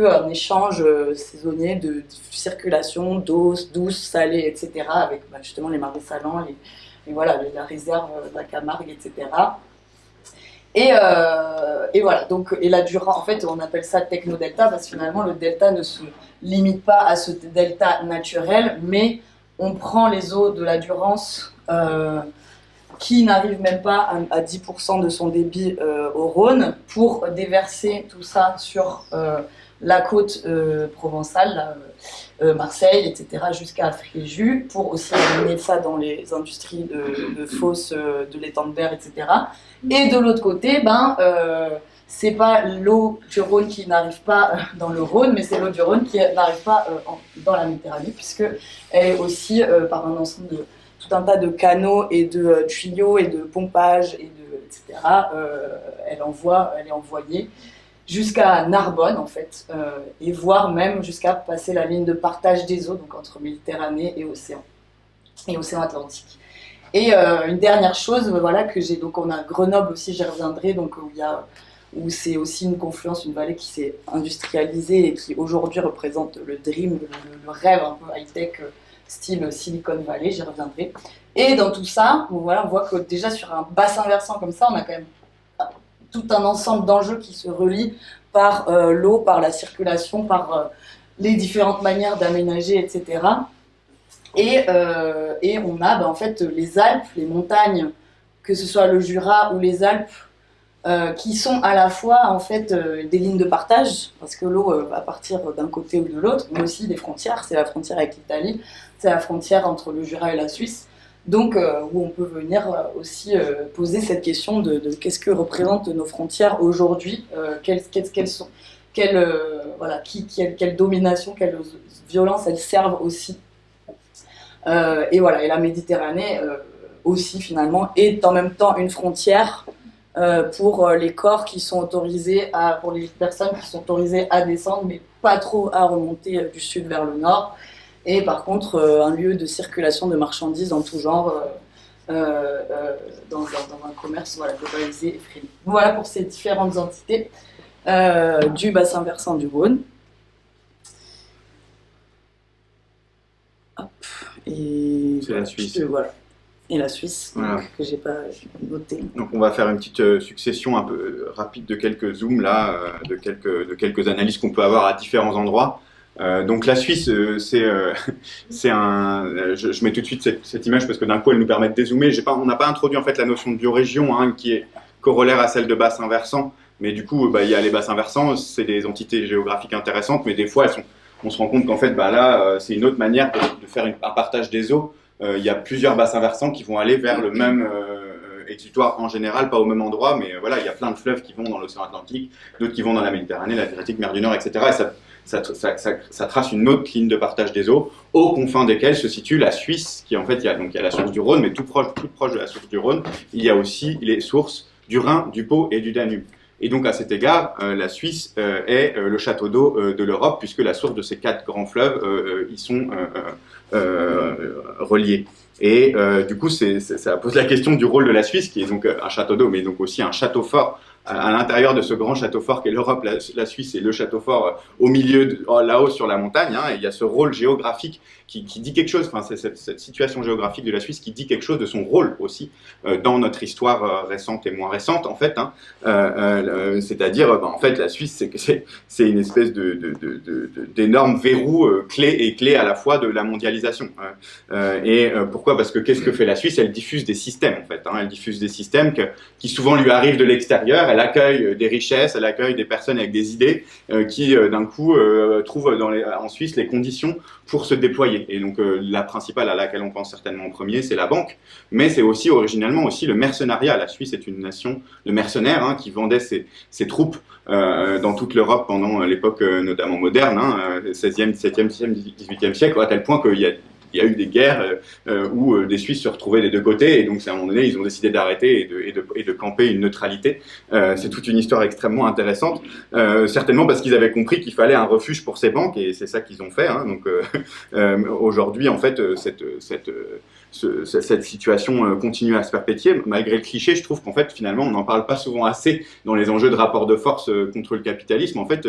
[SPEAKER 2] un échange saisonnier de circulation d'eau douce, salée, etc., avec justement les marais salants, la réserve de la Camargue, etc. Et voilà, donc, et la Durance, en fait, on appelle ça techno-delta, parce que finalement, le delta ne se limite pas à ce delta naturel, mais on prend les eaux de la Durance, qui n'arrive même pas à 10% de son débit au Rhône, pour déverser tout ça sur la côte provençale, Marseille, etc., jusqu'à Fréjus, pour aussi amener ça dans les industries de Fos, de l'étang de Berre, etc. Et de l'autre côté, c'est pas l'eau du Rhône qui n'arrive pas dans le Rhône, mais c'est l'eau du Rhône qui n'arrive pas dans la Méditerranée, puisqu'elle est aussi par un ensemble de tout un tas de canaux et de tuyaux et de pompage, etc. Elle est envoyée jusqu'à Narbonne, en fait, et voire même jusqu'à passer la ligne de partage des eaux, donc entre Méditerranée et océan Atlantique. Et une dernière chose, que j'ai, donc on a Grenoble aussi, j'y reviendrai, donc où c'est aussi une confluence, une vallée qui s'est industrialisée et qui aujourd'hui représente le dream, le rêve un peu high-tech style Silicon Valley, j'y reviendrai. Et dans tout ça, bon, voilà, on voit que déjà sur un bassin versant comme ça, on a quand même tout un ensemble d'enjeux qui se relient par l'eau, par la circulation, par les différentes manières d'aménager, etc. Et on a en fait les Alpes, les montagnes, que ce soit le Jura ou les Alpes, qui sont à la fois en fait des lignes de partage, parce que l'eau va partir d'un côté ou de l'autre, mais aussi des frontières. C'est la frontière avec l'Italie, c'est la frontière entre le Jura et la Suisse. Donc, où on peut venir aussi poser cette question de qu'est-ce que représentent nos frontières aujourd'hui, quelles sont, quelle domination, quelle violence elles servent aussi. Et voilà, et la Méditerranée aussi finalement est en même temps une frontière pour les corps qui sont autorisés pour les personnes qui sont autorisées à descendre, mais pas trop à remonter du sud vers le nord. Et par contre, un lieu de circulation de marchandises en tout genre, dans un commerce globalisé et frénétique. Voilà pour ces différentes entités du bassin versant du Rhône. Hop. Et
[SPEAKER 3] c'est la Suisse.
[SPEAKER 2] Voilà. Et la Suisse,
[SPEAKER 3] voilà.
[SPEAKER 2] Donc, que j'ai pas noté.
[SPEAKER 3] Donc on va faire une petite succession un peu rapide de quelques zooms là, de quelques analyses qu'on peut avoir à différents endroits. Donc la Suisse, c'est un. Je mets tout de suite cette image parce que d'un coup elle nous permet de dézoomer. On n'a pas introduit en fait la notion de biorégion, hein, qui est corollaire à celle de bassin versant. Mais du coup, il y a les bassins versants, c'est des entités géographiques intéressantes, mais des fois on se rend compte qu'en fait, là, c'est une autre manière de faire un partage des eaux. Il y a plusieurs bassins versants qui vont aller vers le même exutoire en général, pas au même endroit, mais voilà, il y a plein de fleuves qui vont dans l'océan Atlantique, d'autres qui vont dans la Méditerranée, l'Adriatique, mer du Nord, etc. Et ça trace une autre ligne de partage des eaux, aux confins desquelles se situe la Suisse, qui en fait, il y a la source du Rhône, mais tout proche de la source du Rhône, il y a aussi les sources du Rhin, du Pô et du Danube. Et donc à cet égard, la Suisse est le château d'eau de l'Europe, puisque la source de ces 4 grands fleuves y sont reliés. Et du coup, ça pose la question du rôle de la Suisse, qui est donc un château d'eau, mais donc aussi un château fort à l'intérieur de ce grand château fort qu'est l'Europe. La Suisse est le château fort au milieu, là-haut sur la montagne, hein, et il y a ce rôle géographique qui dit quelque chose, c'est cette situation géographique de la Suisse qui dit quelque chose de son rôle aussi dans notre histoire récente et moins récente, en fait, hein, c'est-à-dire, en fait, la Suisse, c'est une espèce d'énorme verrou clé à la fois de la mondialisation. Pourquoi ? Parce que qu'est-ce que fait la Suisse ? Elle diffuse des systèmes, en fait, hein, elle diffuse des systèmes qui souvent lui arrivent de l'extérieur. Elle accueille des richesses, elle accueille des personnes avec des idées qui, d'un coup, trouvent en Suisse les conditions pour se déployer. Et donc, la principale à laquelle on pense certainement en premier, c'est la banque, mais c'est aussi, originellement, aussi le mercenariat. La Suisse est une nation de mercenaires, hein, qui vendait ses troupes dans toute l'Europe pendant l'époque notamment moderne, hein, 16e, 17e, 18e siècle, à tel point qu'il y a eu des guerres où des Suisses se retrouvaient des deux côtés, et donc à un moment donné, ils ont décidé d'arrêter et de camper une neutralité. C'est toute une histoire extrêmement intéressante, certainement parce qu'ils avaient compris qu'il fallait un refuge pour ces banques, et c'est ça qu'ils ont fait. Hein. Donc aujourd'hui, en fait, cette situation continue à se perpétuer. Malgré le cliché, je trouve qu'en fait, finalement, on n'en parle pas souvent assez dans les enjeux de rapport de force contre le capitalisme. En fait,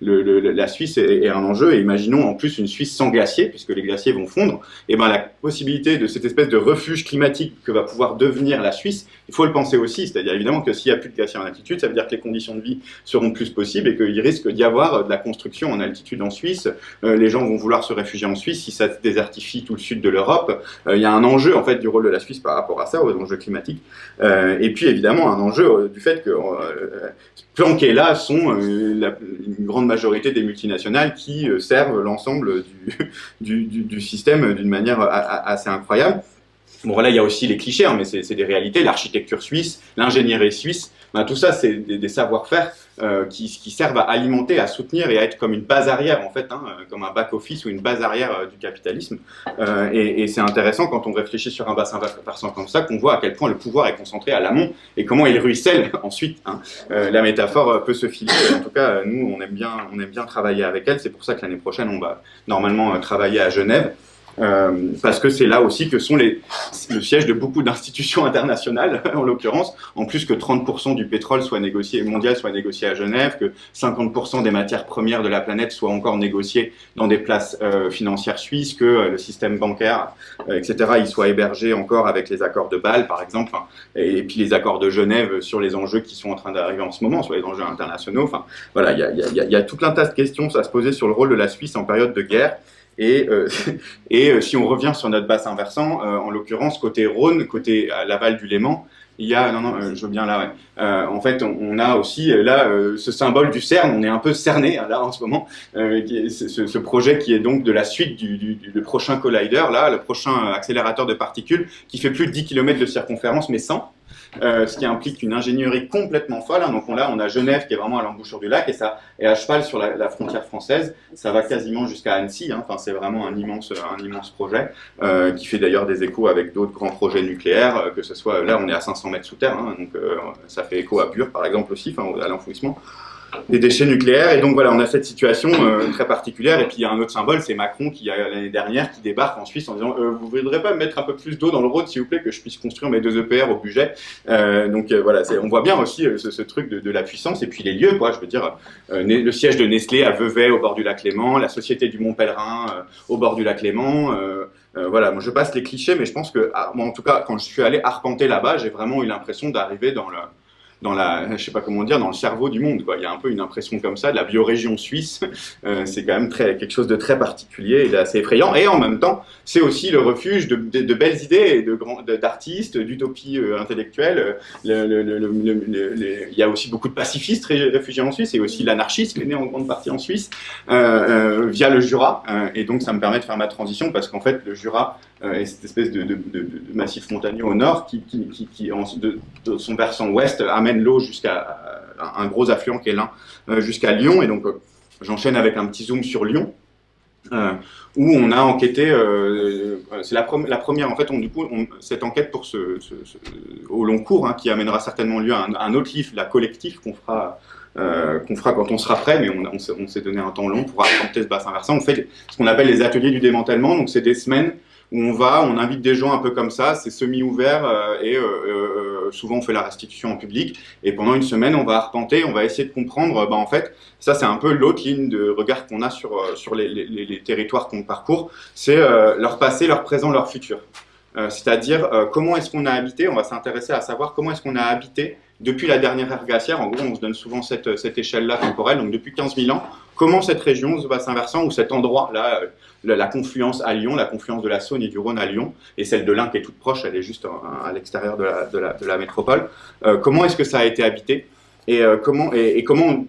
[SPEAKER 3] la Suisse est un enjeu, et imaginons en plus une Suisse sans glacier, puisque les glaciers vont fondre. Et ben, la possibilité de cette espèce de refuge climatique que va pouvoir devenir la Suisse, il faut le penser aussi. C'est-à-dire évidemment que s'il n'y a plus de glaciers en altitude, ça veut dire que les conditions de vie seront plus possibles et qu'il risque d'y avoir de la construction en altitude en Suisse. Les gens vont vouloir se réfugier en Suisse si ça désertifie tout le sud de l'Europe. Il y a un enjeu en fait du rôle de la Suisse par rapport à ça, aux enjeux climatiques. Et puis évidemment un enjeu du fait que planquées là sont une grande majorité des multinationales qui servent l'ensemble du système d'une manière assez incroyable. Bon, voilà, il y a aussi les clichés, hein, mais c'est des réalités. L'architecture suisse, l'ingénierie suisse, tout ça, c'est des savoir-faire qui servent à alimenter, à soutenir et à être comme une base arrière, en fait, hein, comme un back-office ou une base arrière du capitalisme. Et c'est intéressant quand on réfléchit sur un bassin versant comme ça, qu'on voit à quel point le pouvoir est concentré à l'amont et comment il ruisselle ensuite. Hein. La métaphore peut se filer. En tout cas, nous, on aime bien travailler avec elle. C'est pour ça que l'année prochaine, on va normalement travailler à Genève. parce que c'est là aussi que sont le siège de beaucoup d'institutions internationales, en l'occurrence, en plus que 30% du pétrole mondial soit négocié à Genève, que 50% des matières premières de la planète soient encore négociées dans des places financières suisses, que le système bancaire, etc., il soit hébergé encore avec les accords de Bâle, par exemple, et puis les accords de Genève sur les enjeux qui sont en train d'arriver en ce moment, sur les enjeux internationaux. Enfin, voilà, il y a tout un tas de questions à se poser sur le rôle de la Suisse en période de guerre. Et si on revient sur notre bassin versant, en l'occurrence, côté Rhône, côté l'aval du Léman, il y a, je veux bien là, ouais. En fait, on a aussi là ce symbole du CERN. On est un peu cerné là en ce moment. Ce projet qui est donc de la suite du prochain collider, là, le prochain accélérateur de particules, qui fait plus de 10 km de circonférence, mais 100. Ce qui implique une ingénierie complètement folle. Hein. Donc là, on a Genève qui est vraiment à l'embouchure du lac et à cheval sur la frontière française. Ça va quasiment jusqu'à Annecy. Hein. Enfin, c'est vraiment un immense projet qui fait d'ailleurs des échos avec d'autres grands projets nucléaires. Que ce soit là, on est à 500 mètres sous terre, hein, donc ça fait écho à Bure, par exemple aussi, à l'enfouissement des déchets nucléaires. Et donc voilà, on a cette situation très particulière. Et puis il y a un autre symbole, c'est Macron qui, l'année dernière, qui débarque en Suisse en disant vous ne voudrez pas me mettre un peu plus d'eau dans le Rhône, s'il vous plaît, que je puisse construire mes 2 EPR au budget. Voilà, on voit bien aussi ce truc de la puissance. Et puis les lieux, quoi. Je veux dire, le siège de Nestlé à Vevey, au bord du lac Léman, la Société du Mont Pèlerin au bord du lac Léman. Voilà, moi je passe les clichés, mais je pense que, moi, en tout cas, quand je suis allé arpenter là-bas, j'ai vraiment eu l'impression d'arriver dans je sais pas comment dire, dans le cerveau du monde, quoi. Il y a un peu une impression comme ça de la biorégion suisse. C'est quand même quelque chose de très particulier et d'assez effrayant. Et en même temps, c'est aussi le refuge de belles idées, d'artistes, d'utopies intellectuelles. Il y a aussi beaucoup de pacifistes réfugiés en Suisse, et aussi l'anarchisme est né en grande partie en Suisse via le Jura. Et donc ça me permet de faire ma transition, parce qu'en fait le Jura est cette espèce de massif montagneux au nord qui de son versant ouest amène l'eau jusqu'à un gros affluent qui est l'Ain, jusqu'à Lyon. Et donc j'enchaîne avec un petit zoom sur Lyon, où on a enquêté, c'est la première, en fait, cette enquête pour au long cours, hein, qui amènera certainement lieu à un autre livre, la collectif, qu'on fera quand on sera prêt, mais on s'est donné un temps long pour raconter ce bassin versant. On fait ce qu'on appelle les ateliers du démantèlement, donc c'est des semaines où on invite des gens un peu comme ça, c'est semi-ouvert, et souvent on fait la restitution en public, et pendant une semaine on va arpenter, on va essayer de comprendre, en fait, ça c'est un peu l'autre ligne de regard qu'on a sur les territoires qu'on parcourt, c'est leur passé, leur présent, leur futur. C'est-à-dire comment est-ce qu'on a habité, on va s'intéresser à savoir comment est-ce qu'on a habité depuis la dernière ère glaciaire. En gros, on se donne souvent cette échelle-là temporelle, donc depuis 15 000 ans, comment cette région, ce bassin versant, ou cet endroit-là, la confluence à Lyon, la confluence de la Saône et du Rhône à Lyon, et celle de l'Ain qui est toute proche, elle est juste à l'extérieur de la métropole, comment est-ce que ça a été habité, et comment,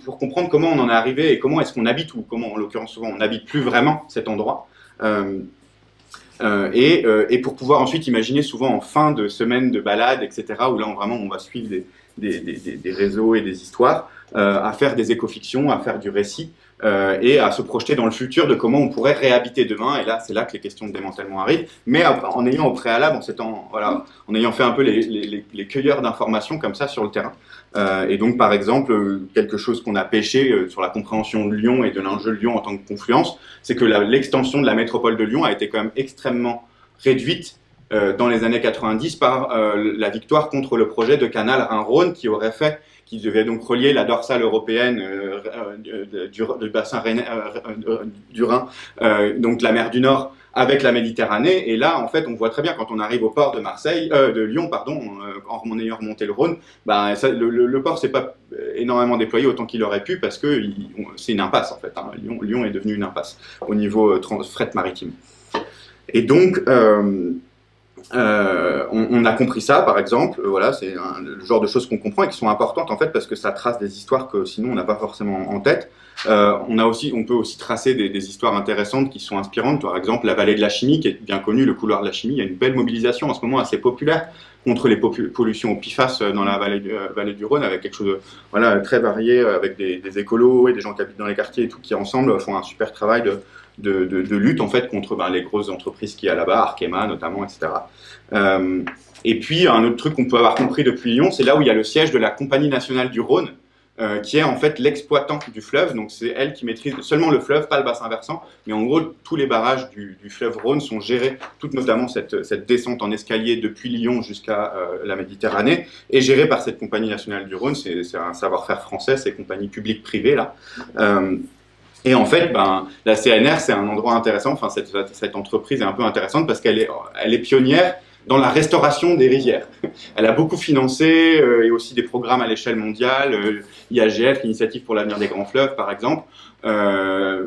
[SPEAKER 3] pour comprendre comment on en est arrivé, et comment est-ce qu'on habite, ou comment, en l'occurrence, souvent, on n'habite plus vraiment cet endroit. Et pour pouvoir ensuite imaginer, souvent en fin de semaine de balade, etc., où là vraiment on va suivre des réseaux et des histoires, à faire des écofictions, à faire du récit, et à se projeter dans le futur de comment on pourrait réhabiter demain. Et là, c'est là que les questions de démantèlement arrivent, mais en ayant au préalable, en ayant fait un peu les cueilleurs d'informations comme ça sur le terrain. Et donc, par exemple, quelque chose qu'on a pêché sur la compréhension de Lyon et de l'enjeu de Lyon en tant que confluence, c'est que l'extension de la métropole de Lyon a été quand même extrêmement réduite dans les années 90 par la victoire contre le projet de canal Rhin-Rhône qui devait donc relier la dorsale européenne du bassin du Rhin, donc la mer du Nord, avec la Méditerranée. Et là, en fait, on voit très bien quand on arrive au port de Lyon, en ayant remonté le Rhône, le port s'est pas énormément déployé autant qu'il aurait pu, parce que c'est une impasse, en fait. Hein. Lyon est devenu une impasse au niveau fret maritime. Et donc, on a compris ça, par exemple, voilà, c'est le genre de choses qu'on comprend et qui sont importantes, en fait, parce que ça trace des histoires que sinon on n'a pas forcément en tête. On peut aussi tracer des histoires intéressantes qui sont inspirantes. Par exemple, la vallée de la chimie, qui est bien connue, le couloir de la chimie. Il y a une belle mobilisation en ce moment assez populaire contre les pollutions au PFAS dans la vallée du Rhône, avec quelque chose de très varié, avec des écolos et des gens qui habitent dans les quartiers et tout, qui ensemble font un super travail de lutte, en fait, contre les grosses entreprises qu'il y a là-bas, Arkema notamment, etc. Et puis un autre truc qu'on peut avoir compris depuis Lyon, c'est là où il y a le siège de la Compagnie nationale du Rhône, qui est en fait l'exploitant du fleuve. Donc c'est elle qui maîtrise seulement le fleuve, pas le bassin versant, mais en gros tous les barrages du fleuve Rhône sont gérés, toute notamment cette descente en escalier depuis Lyon jusqu'à la Méditerranée, est gérée par cette compagnie nationale du Rhône. C'est un savoir-faire français, c'est compagnie publique-privée là. Et en fait, la CNR, c'est un endroit intéressant. Enfin, cette entreprise est un peu intéressante parce qu'elle est pionnière dans la restauration des rivières. Elle a beaucoup financé et aussi des programmes à l'échelle mondiale, IAGF, l'Initiative pour l'avenir des grands fleuves, par exemple.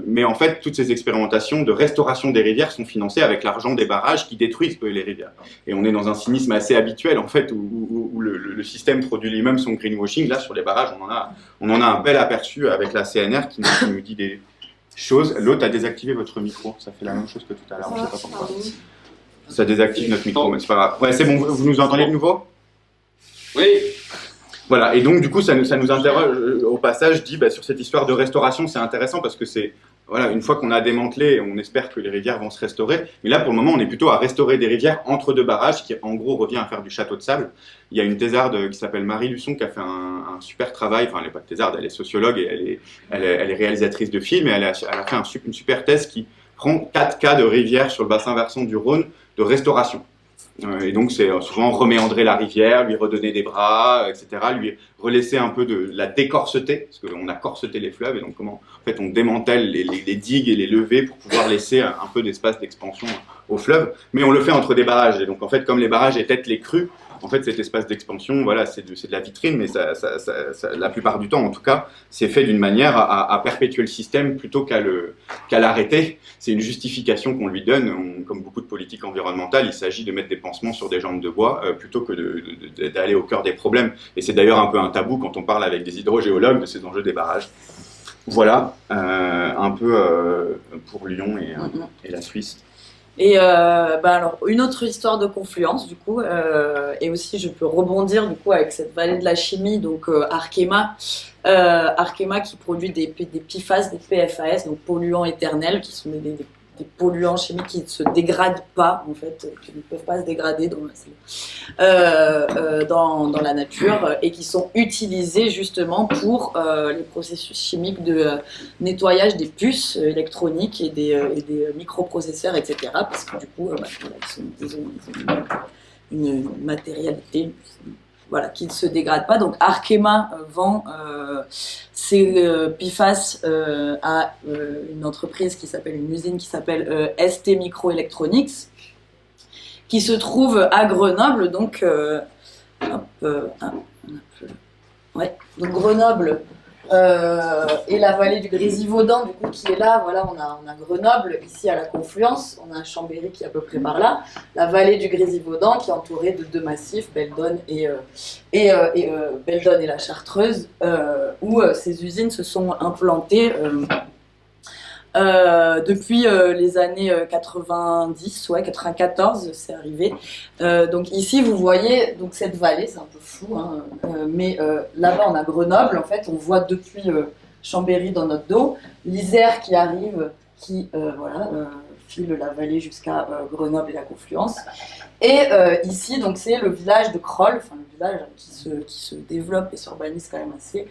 [SPEAKER 3] Mais en fait, toutes ces expérimentations de restauration des rivières sont financées avec l'argent des barrages qui détruisent les rivières. Et on est dans un cynisme assez habituel, en fait, où le système produit lui-même son greenwashing. Là, sur les barrages, on en a un bel aperçu avec la CNR qui nous dit des choses. L'autre a désactivé votre micro. Ça fait la même chose que tout à l'heure. Je sais pas pourquoi. Ça désactive notre micro, mais c'est pas grave. Ouais, c'est bon, vous nous entendez de nouveau?
[SPEAKER 1] Oui.
[SPEAKER 3] Voilà, et donc du coup, ça nous interroge au passage, dit sur cette histoire de restauration, c'est intéressant parce que c'est, voilà, une fois qu'on a démantelé, on espère que les rivières vont se restaurer, mais là, pour le moment, on est plutôt à restaurer des rivières entre deux barrages, qui en gros revient à faire du château de sable. Il y a une thésarde qui s'appelle Marie Luçon qui a fait un super travail, enfin, elle n'est pas thésarde, elle est sociologue et elle est réalisatrice de films, et elle a fait une super thèse qui prend 4 cas de rivières sur le bassin versant du Rhône de restauration. Et donc, c'est souvent reméandrer la rivière, lui redonner des bras, etc., lui relaisser un peu de la décorseter, parce qu'on a corseté les fleuves, et donc comment, en fait, on démantèle les digues et les levées pour pouvoir laisser un peu d'espace d'expansion au fleuve, mais on le fait entre des barrages, et donc, en fait, comme les barrages étaient les crues, en fait, cet espace d'expansion, voilà, c'est de la vitrine, mais la plupart du temps, en tout cas, c'est fait d'une manière à perpétuer le système plutôt qu'à l'arrêter. C'est une justification qu'on lui donne. Comme beaucoup de politiques environnementales, il s'agit de mettre des pansements sur des jambes de bois plutôt que d'aller au cœur des problèmes. Et c'est d'ailleurs un peu un tabou quand on parle avec des hydrogéologues de ces enjeux des barrages. Voilà, un peu pour Lyon et la Suisse.
[SPEAKER 2] Et alors une autre histoire de confluence du coup, et aussi je peux rebondir du coup avec cette vallée de la chimie, donc Arkema qui produit des PFAS, des PFAS, donc polluants éternels, qui sont des polluants chimiques qui ne se dégradent pas en fait, qui ne peuvent pas se dégrader dans la nature, et qui sont utilisés justement pour les processus chimiques de nettoyage des puces électroniques et des microprocesseurs, etc. Parce que du coup, ils ont une matérialité qui ne se dégrade pas. Donc Arkema vend ses PFAS à une entreprise une usine qui s'appelle ST Microelectronics, qui se trouve à Grenoble. Donc, donc Grenoble et la vallée du Grésivaudan, du coup, qui est là. Voilà, on a Grenoble ici à la confluence, on a Chambéry qui est à peu près par là, la vallée du Grésivaudan qui est entourée de 2 massifs, Belledonne et la Chartreuse, où ces usines se sont implantées depuis les années 90, 94, c'est arrivé. Donc ici, vous voyez donc cette vallée, c'est un peu flou, hein, mais là-bas, on a Grenoble. En fait, on voit depuis Chambéry dans notre dos, l'Isère qui arrive, qui file la vallée jusqu'à Grenoble et la confluence. Et ici, donc c'est le village de Crolles, enfin le village qui se développe et s'urbanise quand même assez.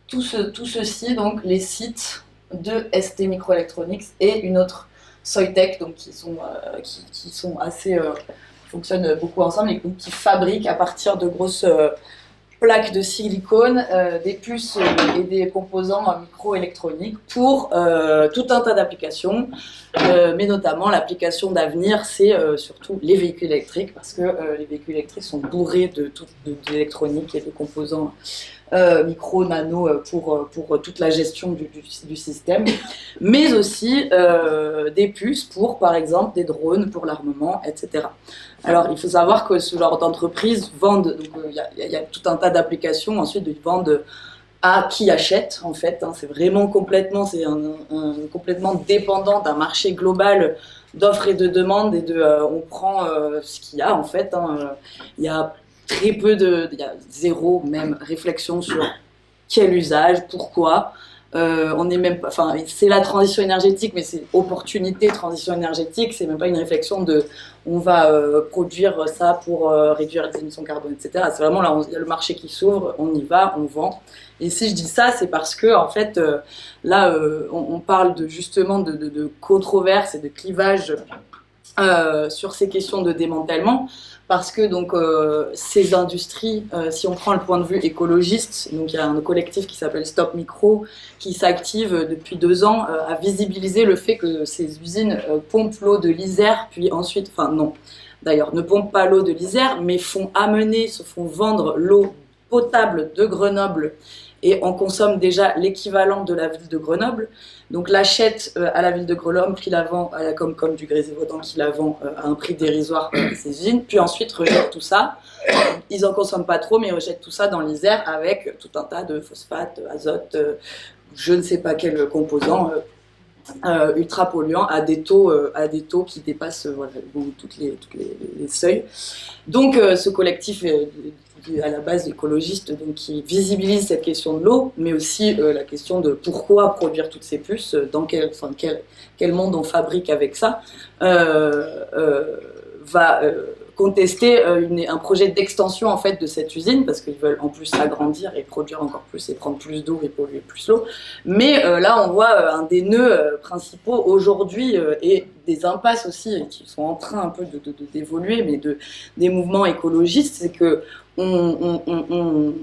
[SPEAKER 2] Tout ceci, donc les sites de ST Microelectronics et une autre Soitec, donc qui sont assez fonctionnent beaucoup ensemble et qui fabriquent à partir de grosses plaques de silicone des puces et des composants microélectroniques pour tout un tas d'applications, mais notamment l'application d'avenir, c'est surtout les véhicules électriques, parce que les véhicules électriques sont bourrés d'électronique et de composants micro, nano pour toute la gestion du système, mais aussi des puces pour, par exemple, des drones pour l'armement, etc. Alors, il faut savoir que ce genre d'entreprise vendent, il y a tout un tas d'applications, ensuite ils vendent à qui achète, en fait, hein, c'est vraiment complètement dépendant d'un marché global d'offres et de demandes, et on prend ce qu'il y a, en fait, hein, il y a il y a zéro même réflexion sur quel usage, pourquoi. on est même pas, enfin, c'est la transition énergétique, mais c'est opportunité transition énergétique. C'est même pas une réflexion de on va produire ça pour réduire les émissions carbone, etc. C'est vraiment là, il y a le marché qui s'ouvre, on y va, on vend. Et si je dis ça, c'est parce que en fait, là, on parle justement de controverses et de clivages sur ces questions de démantèlement. Parce que donc, ces industries, si on prend le point de vue écologiste, donc il y a un collectif qui s'appelle Stop Micro qui s'active depuis 2 ans à visibiliser le fait que ces usines pompent l'eau de l'Isère, puis ensuite, enfin non, d'ailleurs, ne pompent pas l'eau de l'Isère, mais font vendre l'eau potable de Grenoble, et on consomme déjà l'équivalent de la ville de Grenoble. Donc l'achète à la ville de Grenoble, qui la vend à la Comcom du Grésivaudan, qui la vend à un prix dérisoire à ces usines, puis ensuite rejette tout ça. Ils en consomment pas trop, mais ils rejettent tout ça dans l'Isère avec tout un tas de phosphates, azote, je ne sais pas quels composants ultra polluants à des taux qui dépassent voilà, toutes les seuils. Donc ce collectif à la base écologiste, donc qui visibilise cette question de l'eau, mais aussi la question de pourquoi produire toutes ces puces, dans quel monde on fabrique avec ça, va contester un projet d'extension en fait de cette usine, parce qu'ils veulent en plus s'agrandir et produire encore plus et prendre plus d'eau et polluer plus l'eau. Mais là on voit un des nœuds principaux aujourd'hui et des impasses aussi qui sont en train un peu d'évoluer, mais des mouvements écologistes, c'est que on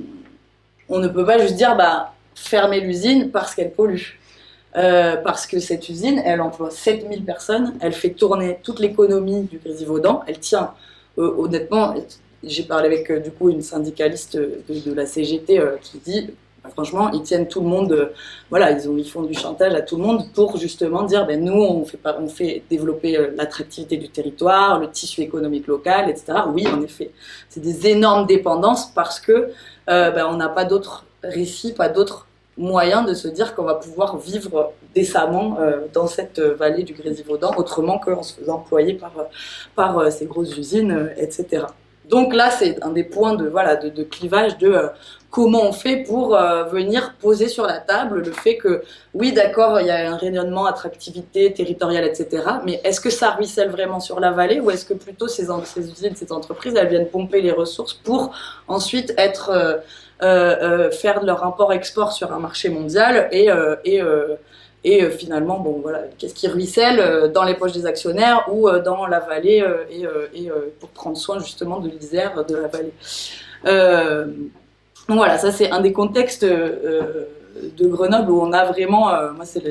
[SPEAKER 2] ne peut pas juste dire fermer l'usine parce qu'elle pollue. Parce que cette usine, elle emploie 7000 personnes, elle fait tourner toute l'économie du Grésivaudan, elle tient, honnêtement, j'ai parlé avec du coup une syndicaliste de la CGT qui dit, franchement, ils tiennent tout le monde, voilà, ils font du chantage à tout le monde pour justement dire, nous, on fait développer l'attractivité du territoire, le tissu économique local, etc. Oui, en effet, c'est des énormes dépendances parce que on n'a pas d'autres récits, pas d'autres moyens de se dire qu'on va pouvoir vivre décemment dans cette vallée du Grésivaudan, autrement qu'en se faisant employer par ces grosses usines, etc. Donc là, c'est un des points de clivage de comment on fait pour venir poser sur la table le fait que, oui, d'accord, il y a un rayonnement, attractivité territoriale, etc., mais est-ce que ça ruisselle vraiment sur la vallée, ou est-ce que plutôt ces usines, ces entreprises, elles viennent pomper les ressources pour ensuite faire de leur import-export sur un marché mondial et finalement, qu'est-ce qui ruisselle dans les poches des actionnaires ou dans la vallée pour prendre soin justement de l'Isère, de la vallée. Donc voilà, ça c'est un des contextes de Grenoble où on a vraiment, moi c'est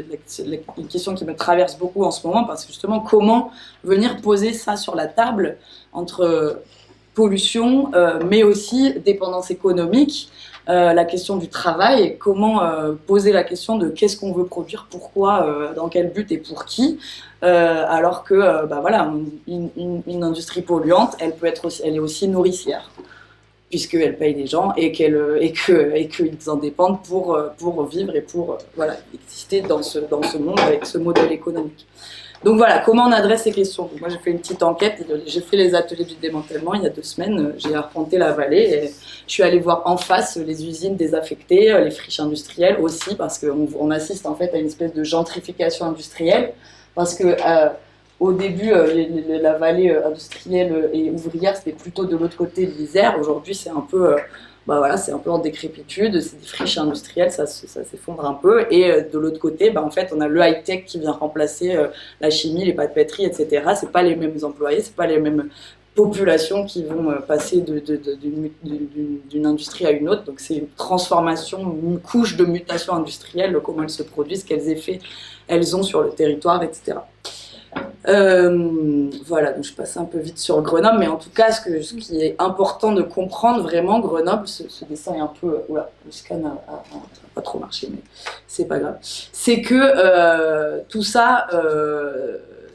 [SPEAKER 2] une question qui me traverse beaucoup en ce moment, parce que justement comment venir poser ça sur la table entre pollution, mais aussi dépendance économique, la question du travail, comment poser la question de qu'est-ce qu'on veut produire, pourquoi, dans quel but et pour qui, alors que une industrie polluante, elle est aussi nourricière, puisqu'elle paye des gens et qu'ils en dépendent pour vivre et pour exister dans ce monde avec ce modèle économique. Donc voilà, comment on adresse ces questions. Moi j'ai fait une petite enquête, j'ai fait les ateliers du démantèlement il y a 2 semaines, j'ai arpenté la vallée et je suis allée voir en face les usines désaffectées, les friches industrielles aussi, parce qu'on assiste en fait à une espèce de gentrification industrielle, parce que au début, la vallée industrielle et ouvrière, c'était plutôt de l'autre côté de l'Isère. Aujourd'hui, c'est un peu, c'est un peu en décrépitude. C'est des friches industrielles, ça s'effondre un peu. Et de l'autre côté, en fait, on a le high-tech qui vient remplacer la chimie, les papeteries, etc. C'est pas les mêmes employés, c'est pas les mêmes populations qui vont passer d'une industrie à une autre. Donc, c'est une transformation, une couche de mutation industrielle, comment elles se produisent, quels effets elles ont sur le territoire, etc. Voilà, donc je passe un peu vite sur Grenoble, mais en tout cas, ce qui est important de comprendre vraiment, Grenoble, ce dessin est un peu... Oula, le scan a pas trop marché, mais c'est pas grave. C'est que tout ça,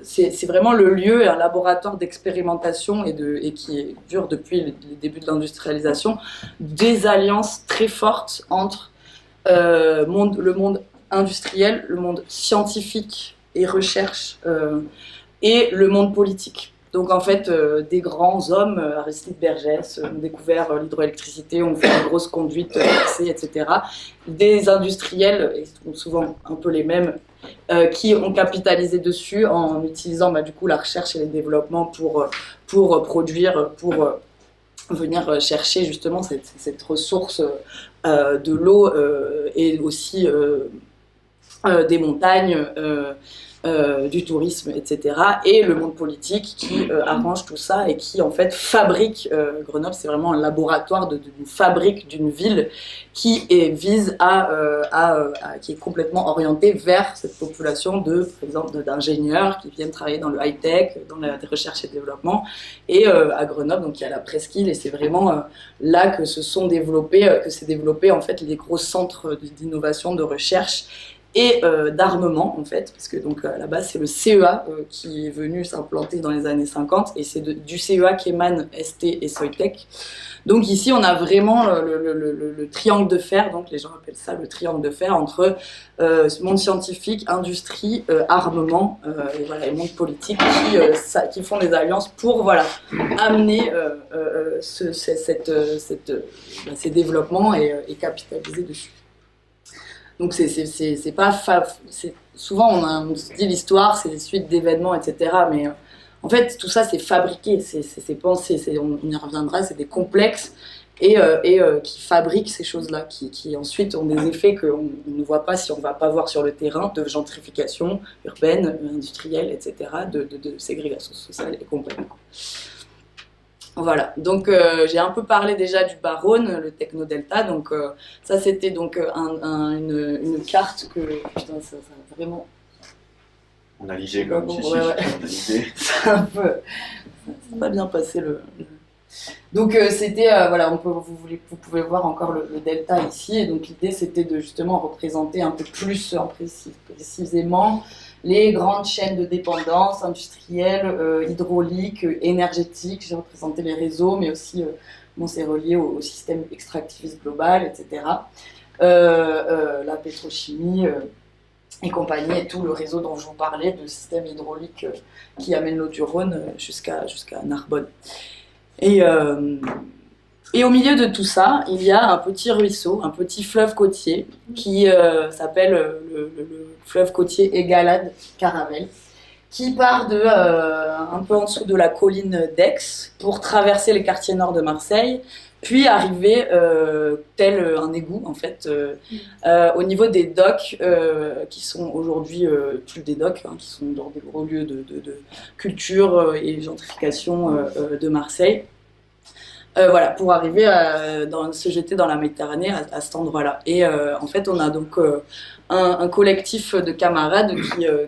[SPEAKER 2] c'est vraiment le lieu et un laboratoire d'expérimentation et qui dure depuis le début de l'industrialisation, des alliances très fortes entre le monde industriel, le monde scientifique et recherche, et le monde politique. Donc en fait, des grands hommes, Aristide Bergès, ont découvert l'hydroélectricité, ont fait des grosses conduites fixées, etc. Des industriels, et souvent un peu les mêmes, qui ont capitalisé dessus en utilisant du coup la recherche et le développement pour produire, pour venir chercher justement cette ressource de l'eau et aussi des montagnes, du tourisme, etc. Et le monde politique qui arrange tout ça et qui en fait fabrique, Grenoble c'est vraiment un laboratoire d'une fabrique d'une ville qui vise qui est complètement orientée vers cette population par exemple d'ingénieurs qui viennent travailler dans le high-tech, dans la recherche et développement. Et à Grenoble, donc il y a la presqu'île et c'est vraiment là que s'est développé en fait les gros centres d'innovation, de recherche et d'armement en fait, parce que donc à la base c'est le CEA qui est venu s'implanter dans les années 50 et c'est du CEA qu'émanent ST et Soitec. Donc ici on a vraiment le triangle de fer, donc les gens appellent ça le triangle de fer entre monde scientifique, industrie, armement et voilà, et monde politique qui font des alliances pour amener ces développements et capitaliser dessus. Donc c'est pas souvent on se dit l'histoire c'est des suites d'événements, etc. Mais en fait tout ça c'est fabriqué, c'est pensé, on y reviendra, c'est des complexes et qui fabriquent ces choses-là, qui ensuite ont des effets qu'on ne voit pas si on ne va pas voir sur le terrain, de gentrification urbaine, industrielle, etc., de ségrégation sociale et compagnie. Voilà, donc j'ai un peu parlé déjà du Barone, le Technodelta, donc ça c'était donc une carte que, putain ça vraiment...
[SPEAKER 3] On a ligé comme chichi,
[SPEAKER 2] ouais.
[SPEAKER 3] on a ligé.
[SPEAKER 2] C'est un peu... Ça pas bien passé Donc c'était, vous pouvez voir encore le delta ici, et donc l'idée c'était de justement représenter un peu plus précisément les grandes chaînes de dépendance industrielle, hydraulique, énergétique. J'ai représenté les réseaux, mais aussi comment c'est relié au système extractiviste global, etc. La pétrochimie et compagnie, et tout le réseau dont je vous parlais, de système hydraulique qui amène l'eau du Rhône jusqu'à Narbonne. Et au milieu de tout ça, il y a un petit ruisseau, un petit fleuve côtier qui s'appelle le fleuve côtier Égalade-Caravelle, qui part un peu en dessous de la colline d'Aix pour traverser les quartiers nord de Marseille, puis arriver tel un égout en fait au niveau des docks qui sont aujourd'hui plus des docks, qui sont dans des gros lieux de culture et gentrification de Marseille. Voilà, pour arriver se jeter dans la Méditerranée à cet endroit-là. Et en fait, on a donc un collectif de camarades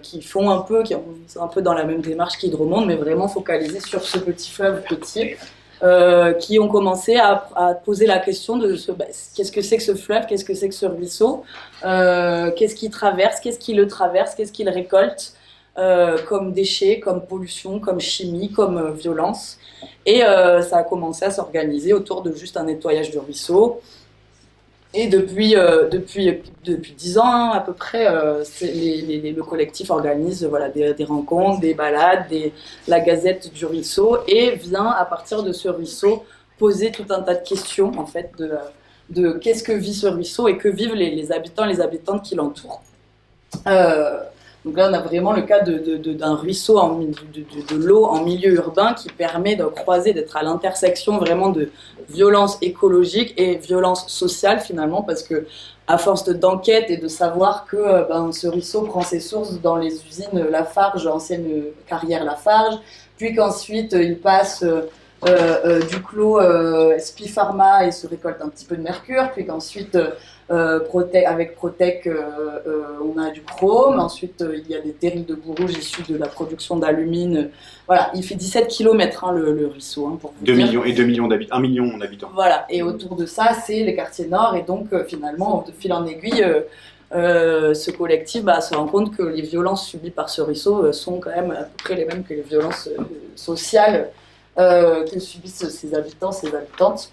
[SPEAKER 2] qui font c'est un peu dans la même démarche qu'Hydromonde, mais vraiment focalisés sur ce petit fleuve petit, qui ont commencé à poser la question de qu'est-ce que c'est que ce fleuve, qu'est-ce que c'est que ce ruisseau, qu'est-ce qu'il traverse, qu'est-ce qui le traverse, qu'est-ce qu'il récolte, comme déchets, comme pollution, comme chimie, comme violence. Et ça a commencé à s'organiser autour de juste un nettoyage du ruisseau. Et depuis 10 ans à peu près, le collectif organise des rencontres, des balades, la gazette du ruisseau, et vient à partir de ce ruisseau poser tout un tas de questions en fait de qu'est-ce que vit ce ruisseau et que vivent les habitants et les habitantes qui l'entourent. Donc là, on a vraiment le cas d'un ruisseau, de l'eau en milieu urbain qui permet de croiser, d'être à l'intersection vraiment de violence écologique et violence sociale finalement, parce que à force d'enquête et de savoir que ce ruisseau prend ses sources dans les usines Lafarge, ancienne carrière Lafarge, puis qu'ensuite il passe du clos Spi Pharma et se récolte un petit peu de mercure, puis qu'ensuite avec Protec on a du chrome, ensuite il y a des terrils de boue rouge issus de la production d'alumine. Voilà, il fait 17 km le ruisseau, pour vous
[SPEAKER 3] 2
[SPEAKER 2] dire.
[SPEAKER 3] millions et 2 millions d'habitants, 1 million d'habitants.
[SPEAKER 2] Voilà, et autour de ça c'est les quartiers nord, et donc finalement de fil en aiguille ce collectif se rend compte que les violences subies par ce ruisseau sont quand même à peu près les mêmes que les violences sociales que subissent ces habitants, ces habitantes.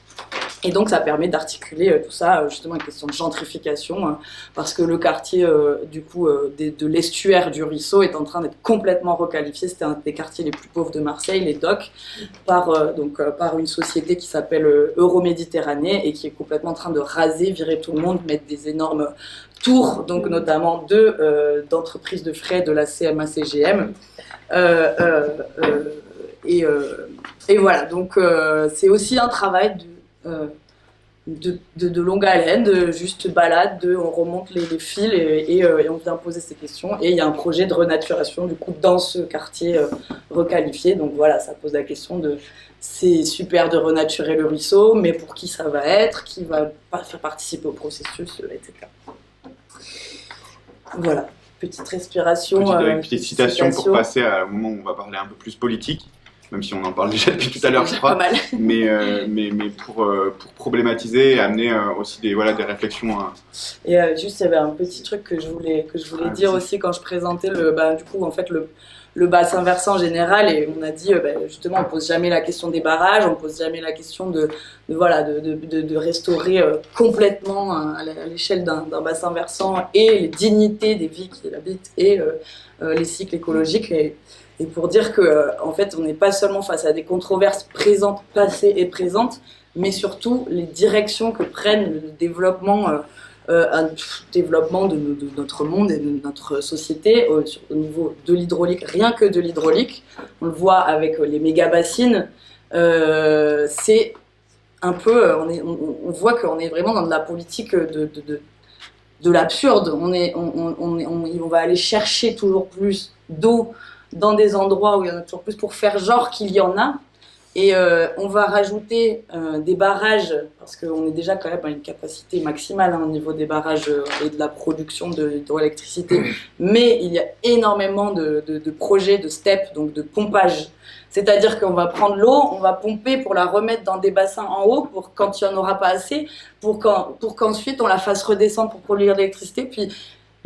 [SPEAKER 2] Et donc, ça permet d'articuler tout ça, justement, une question de gentrification, parce que le quartier, de l'estuaire du Ruisseau est en train d'être complètement requalifié. C'était un des quartiers les plus pauvres de Marseille, les docks, par une société qui s'appelle Euroméditerranée et qui est complètement en train de raser, virer tout le monde, mettre des énormes tours, donc notamment d'entreprises de frais de la CMA-CGM. Et voilà, donc c'est aussi un travail de longue haleine, de juste balade, on remonte les fils et on vient poser ces questions. Et il y a un projet de renaturation du coup dans ce quartier requalifié. Donc voilà, ça pose la question de c'est super de renaturer le ruisseau, mais pour qui ça va être, qui va faire participer au processus, etc. Voilà, petite respiration.
[SPEAKER 3] Petite citation pour passer au moment où on va parler un peu plus politique. Même si on en parle déjà depuis tout à l'heure, je crois, mais pour problématiser et amener aussi des réflexions.
[SPEAKER 2] Et juste, il y avait un petit truc que je voulais dire aussi quand je présentais le bassin versant général, et on a dit justement on pose jamais la question des barrages, on pose jamais la question de restaurer complètement à l'échelle d'un bassin versant et les dignités des vies qui l'habitent et les cycles écologiques. Et pour dire que, en fait, on n'est pas seulement face à des controverses présentes, passées et présentes, mais surtout les directions que prennent le développement, de notre monde et de notre société au niveau de l'hydraulique, rien que de l'hydraulique. On le voit avec les méga-bassines. C'est un peu, on voit qu'on est vraiment dans de la politique de l'absurde. On va aller chercher toujours plus d'eau dans des endroits où il y en a toujours plus pour faire genre qu'il y en a. Et on va rajouter des barrages, parce qu'on est déjà quand même à une capacité maximale au niveau des barrages et de la production d'hydroélectricité. Mais il y a énormément de projets de STEP, donc de pompage. C'est-à-dire qu'on va prendre l'eau, on va pomper pour la remettre dans des bassins en haut, pour quand il n'y en aura pas assez, pour qu'ensuite on la fasse redescendre pour produire de l'électricité. Puis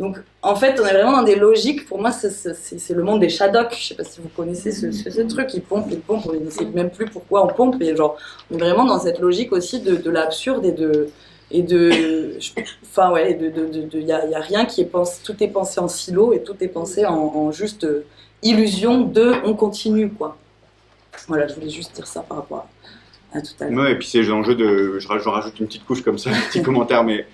[SPEAKER 2] donc, en fait, on est vraiment dans des logiques. Pour moi, c'est le monde des Shadocks. Je ne sais pas si vous connaissez ce truc. Ils pompent, on ne sait même plus pourquoi on pompe. Et genre, on est vraiment dans cette logique aussi de l'absurde il n'y a rien qui est pensé. Tout est pensé en silo et tout est pensé en juste illusion on continue, quoi. Voilà, je voulais juste dire ça par rapport à tout à l'heure.
[SPEAKER 3] Ouais, et puis c'est l'enjeu je rajoute une petite couche comme ça, un petit commentaire, mais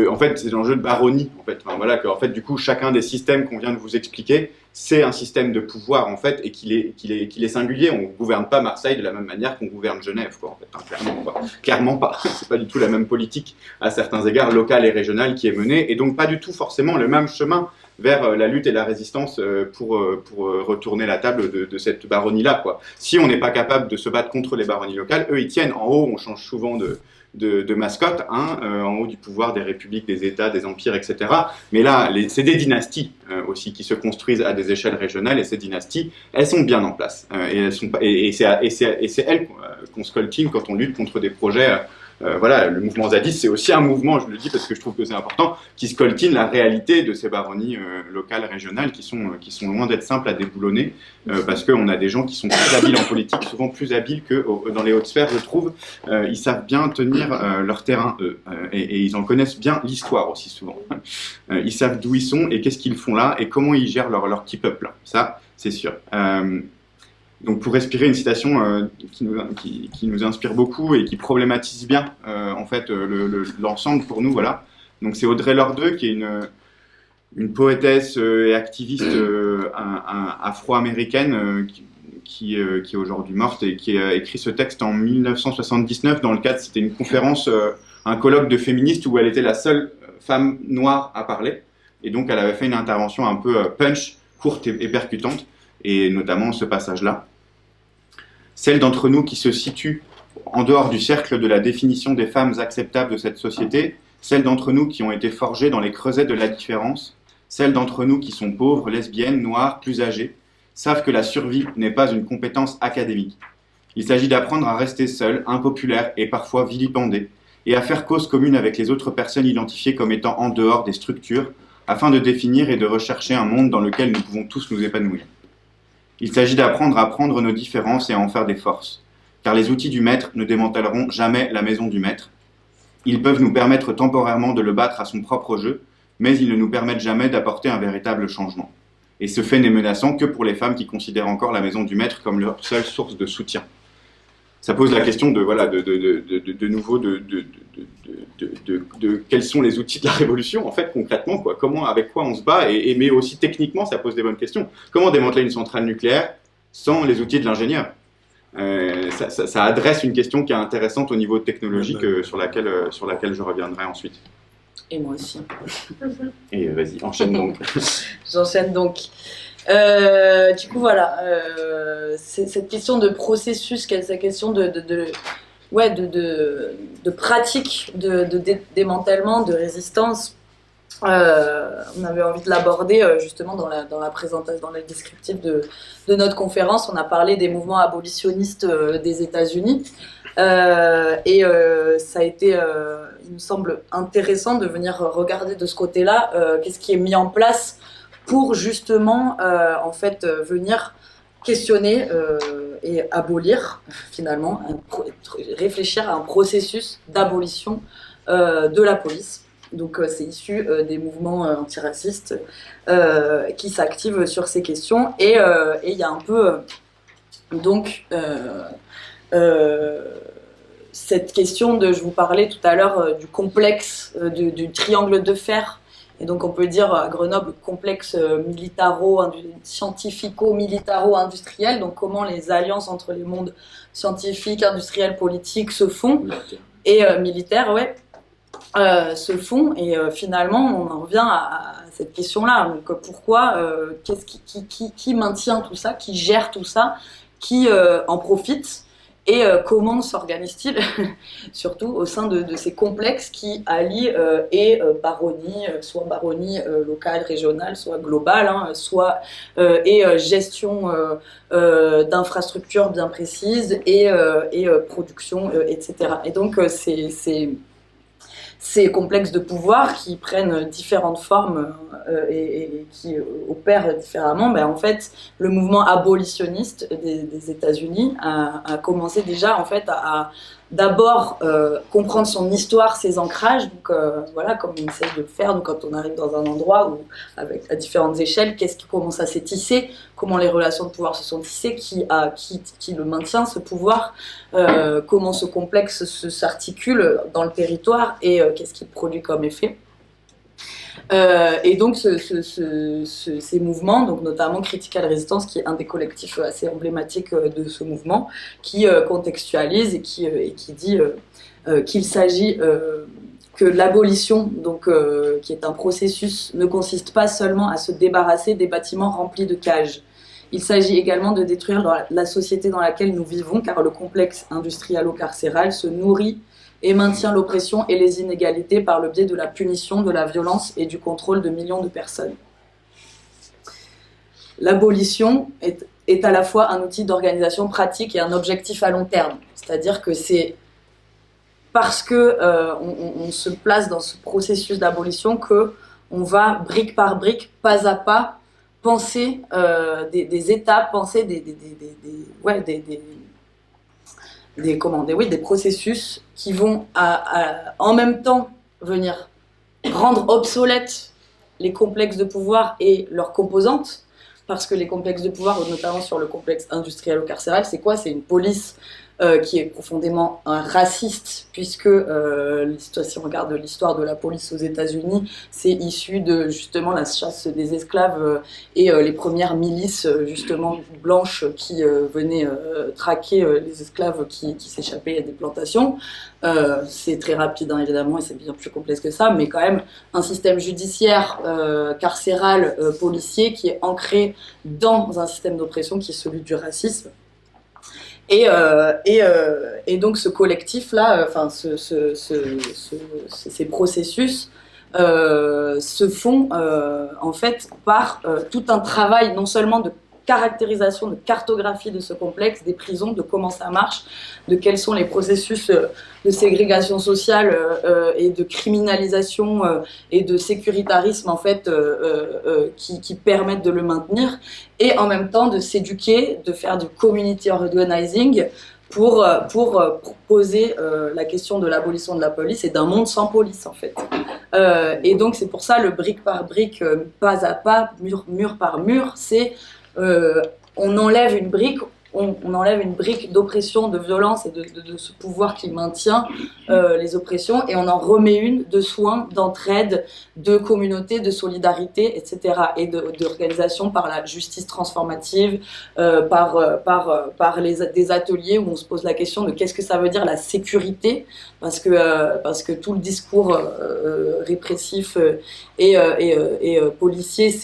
[SPEAKER 3] en fait, c'est l'enjeu de baronnie, en fait. Enfin, voilà, en fait, du coup, chacun des systèmes qu'on vient de vous expliquer, c'est un système de pouvoir, en fait, et qu'il est singulier. On ne gouverne pas Marseille de la même manière qu'on gouverne Genève, quoi, en fait, hein, clairement, quoi. Clairement pas. C'est pas du tout la même politique, à certains égards, locale et régionale, qui est menée, et donc pas du tout forcément le même chemin vers la lutte et la résistance pour retourner la table de cette baronnie-là, quoi. Si on n'est pas capable de se battre contre les baronnies locales, eux, ils tiennent en haut, on change souvent de mascotte, en haut du pouvoir des républiques, des États, des empires, etc. Mais là, c'est des dynasties aussi qui se construisent à des échelles régionales, et ces dynasties, elles sont bien en place. Et c'est elles qu'on scoltine quand on lutte contre des projets. Le mouvement Zadis, c'est aussi un mouvement, je le dis parce que je trouve que c'est important, qui scoltine la réalité de ces baronnies locales, régionales, qui sont loin d'être simples à déboulonner, parce qu'on a des gens qui sont plus habiles en politique, souvent plus habiles que dans les hautes sphères, je trouve. Ils savent bien tenir leur terrain, eux, et ils en connaissent bien l'histoire aussi, souvent. Ils savent d'où ils sont et qu'est-ce qu'ils font là, et comment ils gèrent leur petit peuple, là. Ça, c'est sûr. Donc pour respirer, une citation qui nous inspire beaucoup et qui problématise bien en fait l'ensemble pour nous, voilà. Donc c'est Audre Lorde, qui est une poétesse et activiste afro-américaine qui est aujourd'hui morte et qui a écrit ce texte en 1979 dans le cadre, c'était une conférence, un colloque de féministes où elle était la seule femme noire à parler, et donc elle avait fait une intervention un peu punch, courte et percutante, et notamment ce passage-là. Celles d'entre nous qui se situent en dehors du cercle de la définition des femmes acceptables de cette société, celles d'entre nous qui ont été forgées dans les creusets de la différence, celles d'entre nous qui sont pauvres, lesbiennes, noires, plus âgées, savent que la survie n'est pas une compétence académique. Il s'agit d'apprendre à rester seul, impopulaire et parfois vilipendé, et à faire cause commune avec les autres personnes identifiées comme étant en dehors des structures, afin de définir et de rechercher un monde dans lequel nous pouvons tous nous épanouir. Il s'agit d'apprendre à prendre nos différences et à en faire des forces, car les outils du maître ne démantèleront jamais la maison du maître. Ils peuvent nous permettre temporairement de le battre à son propre jeu, mais ils ne nous permettent jamais d'apporter un véritable changement. Et ce fait n'est menaçant que pour les femmes qui considèrent encore la maison du maître comme leur seule source de soutien. Ça pose la question de nouveau quels sont les outils de la révolution, en fait, concrètement, quoi. Comment, avec quoi on se bat, mais aussi techniquement, ça pose des bonnes questions. Comment démanteler une centrale nucléaire sans les outils de l'ingénieur ? Ça adresse une question qui est intéressante au niveau technologique sur laquelle je reviendrai ensuite.
[SPEAKER 2] Et moi aussi.
[SPEAKER 3] Et vas-y, enchaîne donc.
[SPEAKER 2] J'enchaîne donc. Du coup, voilà, cette question de processus, cette question de pratique de démantèlement, de résistance, on avait envie de l'aborder justement dans la présentation, dans le descriptif de notre conférence. On a parlé des mouvements abolitionnistes des États-Unis. Ça a été, il me semble intéressant de venir regarder de ce côté-là qu'est-ce qui est mis en place pour justement en fait venir questionner et abolir finalement, réfléchir à un processus d'abolition de la police. Donc c'est issu des mouvements antiracistes qui s'activent sur ces questions et il y a un peu donc cette question de, je vous parlais tout à l'heure du complexe du triangle de fer, et donc on peut dire à Grenoble complexe scientifico-militaro-industriel, donc comment les alliances entre les mondes scientifiques, industriels, politiques se font, et militaires, ouais, se font, et finalement on en revient à cette question-là, donc pourquoi, qui maintient tout ça, qui gère tout ça, qui en profite, et comment s'organise-t-il surtout au sein de ces complexes qui allient baronnie, soit baronnie locale, régionale, soit globale, soit gestion d'infrastructures bien précises et production, etc. Et donc ces complexes de pouvoir qui prennent différentes formes et qui opèrent différemment, en fait, le mouvement abolitionniste des États-Unis a commencé déjà en fait à d'abord comprendre son histoire, ses ancrages, donc voilà, comme on essaie de le faire donc, quand on arrive dans un endroit où, à différentes échelles, qu'est-ce qui commence à s'est tissé, comment les relations de pouvoir se sont tissées, qui le maintient, ce pouvoir, comment ce complexe s'articule dans le territoire et qu'est-ce qu'il produit comme effet. Et donc ces mouvements, donc notamment Critical Resistance, qui est un des collectifs assez emblématiques de ce mouvement, qui contextualise et qui dit qu'il s'agit que l'abolition, donc qui est un processus, ne consiste pas seulement à se débarrasser des bâtiments remplis de cages. Il s'agit également de détruire la société dans laquelle nous vivons, car le complexe industrialo-carcéral se nourrit et maintient l'oppression et les inégalités par le biais de la punition, de la violence et du contrôle de millions de personnes. L'abolition est à la fois un outil d'organisation pratique et un objectif à long terme. C'est-à-dire que c'est parce que on se place dans ce processus d'abolition que on va brique par brique, pas à pas, penser des étapes, penser des processus qui vont en même temps venir rendre obsolètes les complexes de pouvoir et leurs composantes, parce que les complexes de pouvoir, notamment sur le complexe industriel-carcéral, c'est quoi ? C'est une police qui est profondément raciste, puisque si on regarde l'histoire de la police aux États-Unis, c'est issu de justement la chasse des esclaves et les premières milices justement blanches qui venaient traquer les esclaves qui s'échappaient des plantations. C'est très rapide évidemment et c'est bien plus complexe que ça, mais quand même un système judiciaire, carcéral, policier qui est ancré dans un système d'oppression qui est celui du racisme. Et donc ce collectif-là, ces processus se font en fait par tout un travail non seulement de caractérisation, de cartographie de ce complexe, des prisons, de comment ça marche, de quels sont les processus de ségrégation sociale et de criminalisation et de sécuritarisme en fait qui permettent de le maintenir, et en même temps de s'éduquer, de faire du community organizing pour poser la question de l'abolition de la police et d'un monde sans police, en fait. Et donc, c'est pour ça, le brique par brique, pas à pas, mur par mur, c'est on enlève une brique, on enlève une brique d'oppression, de violence et de ce pouvoir qui maintient les oppressions, et on en remet une de soins, d'entraide, de communauté, de solidarité, etc. Et d'organisation par la justice transformative, par des ateliers où on se pose la question de qu'est-ce que ça veut dire la sécurité, parce que tout le discours répressif et policier,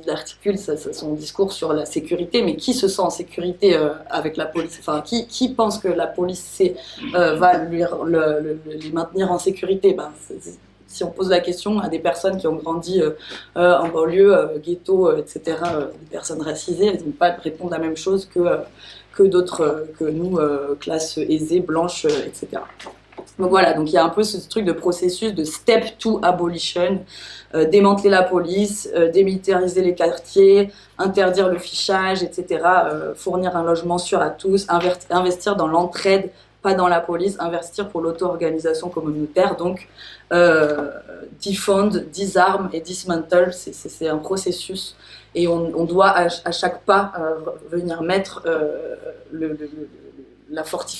[SPEAKER 2] il articule son discours sur la sécurité, mais qui se sent en sécurité avec la police, enfin, qui pense que la police va les maintenir en sécurité? Si on pose la question à des personnes qui ont grandi en banlieue, ghetto, etc., des personnes racisées, elles n'ont pas de répondre la même chose que d'autres, que nous, classes aisées, blanches, etc. Donc voilà, donc il y a un peu ce truc de processus de step to abolition, démanteler la police, démilitariser les quartiers, interdire le fichage, etc., fournir un logement sûr à tous, investir dans l'entraide, pas dans la police, investir pour l'auto-organisation communautaire, donc defund, disarme et dismantle, c'est un processus, et on doit à chaque pas venir mettre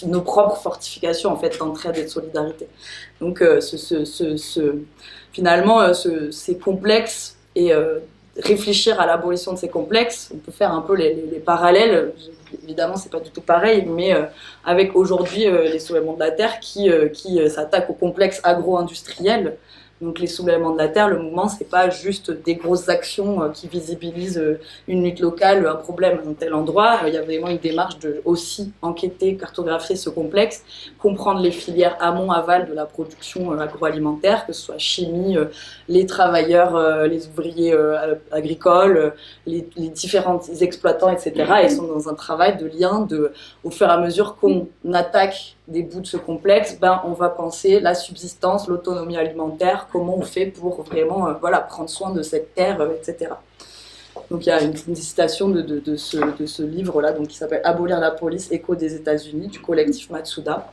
[SPEAKER 2] nos propres fortifications, en fait, d'entraide et de solidarité. Donc finalement, ces complexes, et réfléchir à l'abolition de ces complexes, on peut faire un peu les parallèles, évidemment c'est pas du tout pareil, mais avec aujourd'hui les soulèvements de la terre qui s'attaquent aux complexes agro-industriels. Donc les soulèvements de la terre, le mouvement, c'est pas juste des grosses actions qui visibilisent une lutte locale, un problème à un tel endroit. Il y a vraiment une démarche de aussi enquêter, cartographier ce complexe, comprendre les filières amont-aval de la production agroalimentaire, que ce soit chimie, les travailleurs, les ouvriers agricoles, les différents exploitants, etc. Ils sont dans un travail de lien, au fur et à mesure qu'on attaque des bouts de ce complexe, on va penser la subsistance, l'autonomie alimentaire, comment on fait pour vraiment prendre soin de cette terre, etc. Donc il y a une citation de ce livre-là, donc, qui s'appelle « Abolir la police, écho des États-Unis » du collectif Matsuda,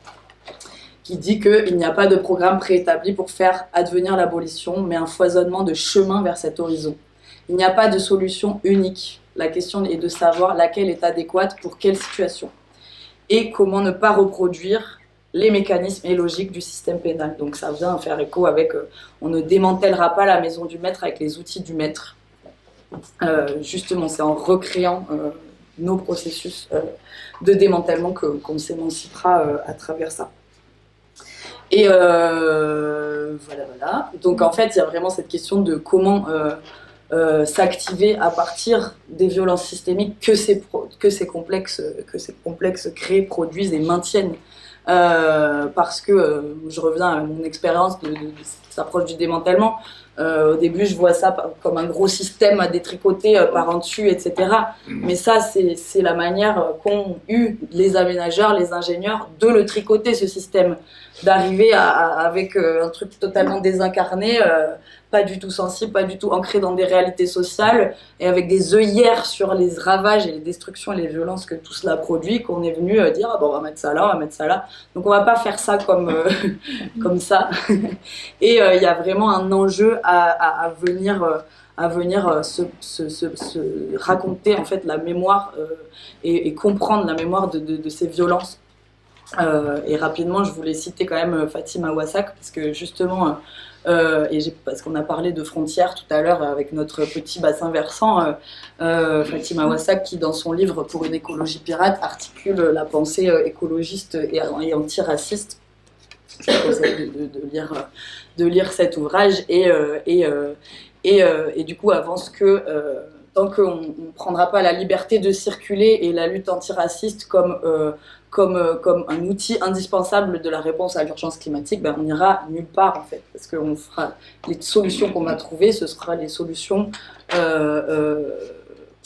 [SPEAKER 2] qui dit qu'il n'y a pas de programme préétabli pour faire advenir l'abolition, mais un foisonnement de chemins vers cet horizon. Il n'y a pas de solution unique. La question est de savoir laquelle est adéquate pour quelle situation, et comment ne pas reproduire les mécanismes et logiques du système pénal. Donc ça vient faire écho avec on ne démantèlera pas la maison du maître avec les outils du maître. Justement, c'est en recréant nos processus de démantèlement qu'on s'émancipera à travers ça. Et voilà. Donc en fait, il y a vraiment cette question de comment s'activer à partir des violences systémiques que ces complexes créent, produisent et maintiennent. Parce que je reviens à mon expérience de cette approche du démantèlement. Au début, je vois ça comme un gros système à détricoter par en dessus, etc. Mais ça, c'est la manière qu'ont eu les aménageurs, les ingénieurs de le tricoter, ce système, d'arriver avec un truc totalement désincarné, pas du tout sensible, pas du tout ancré dans des réalités sociales, et avec des œillères sur les ravages et les destructions et les violences que tout cela produit, qu'on est venu dire on va mettre ça là, on va mettre ça là. Donc on va pas faire ça comme ça. Et il y a vraiment un enjeu à venir se raconter en fait la mémoire et comprendre la mémoire de ces violences. Et rapidement, je voulais citer quand même Fatima Wassak, parce que justement, parce qu'on a parlé de frontières tout à l'heure avec notre petit bassin versant, Fatima Wassak, qui dans son livre Pour une écologie pirate articule la pensée écologiste et antiraciste. Je vous conseille de lire cet ouvrage et du coup avance que tant qu'on ne prendra pas la liberté de circuler et la lutte antiraciste comme un outil indispensable de la réponse à l'urgence climatique, on n'ira nulle part en fait, parce que les solutions qu'on va trouver, ce sera les solutions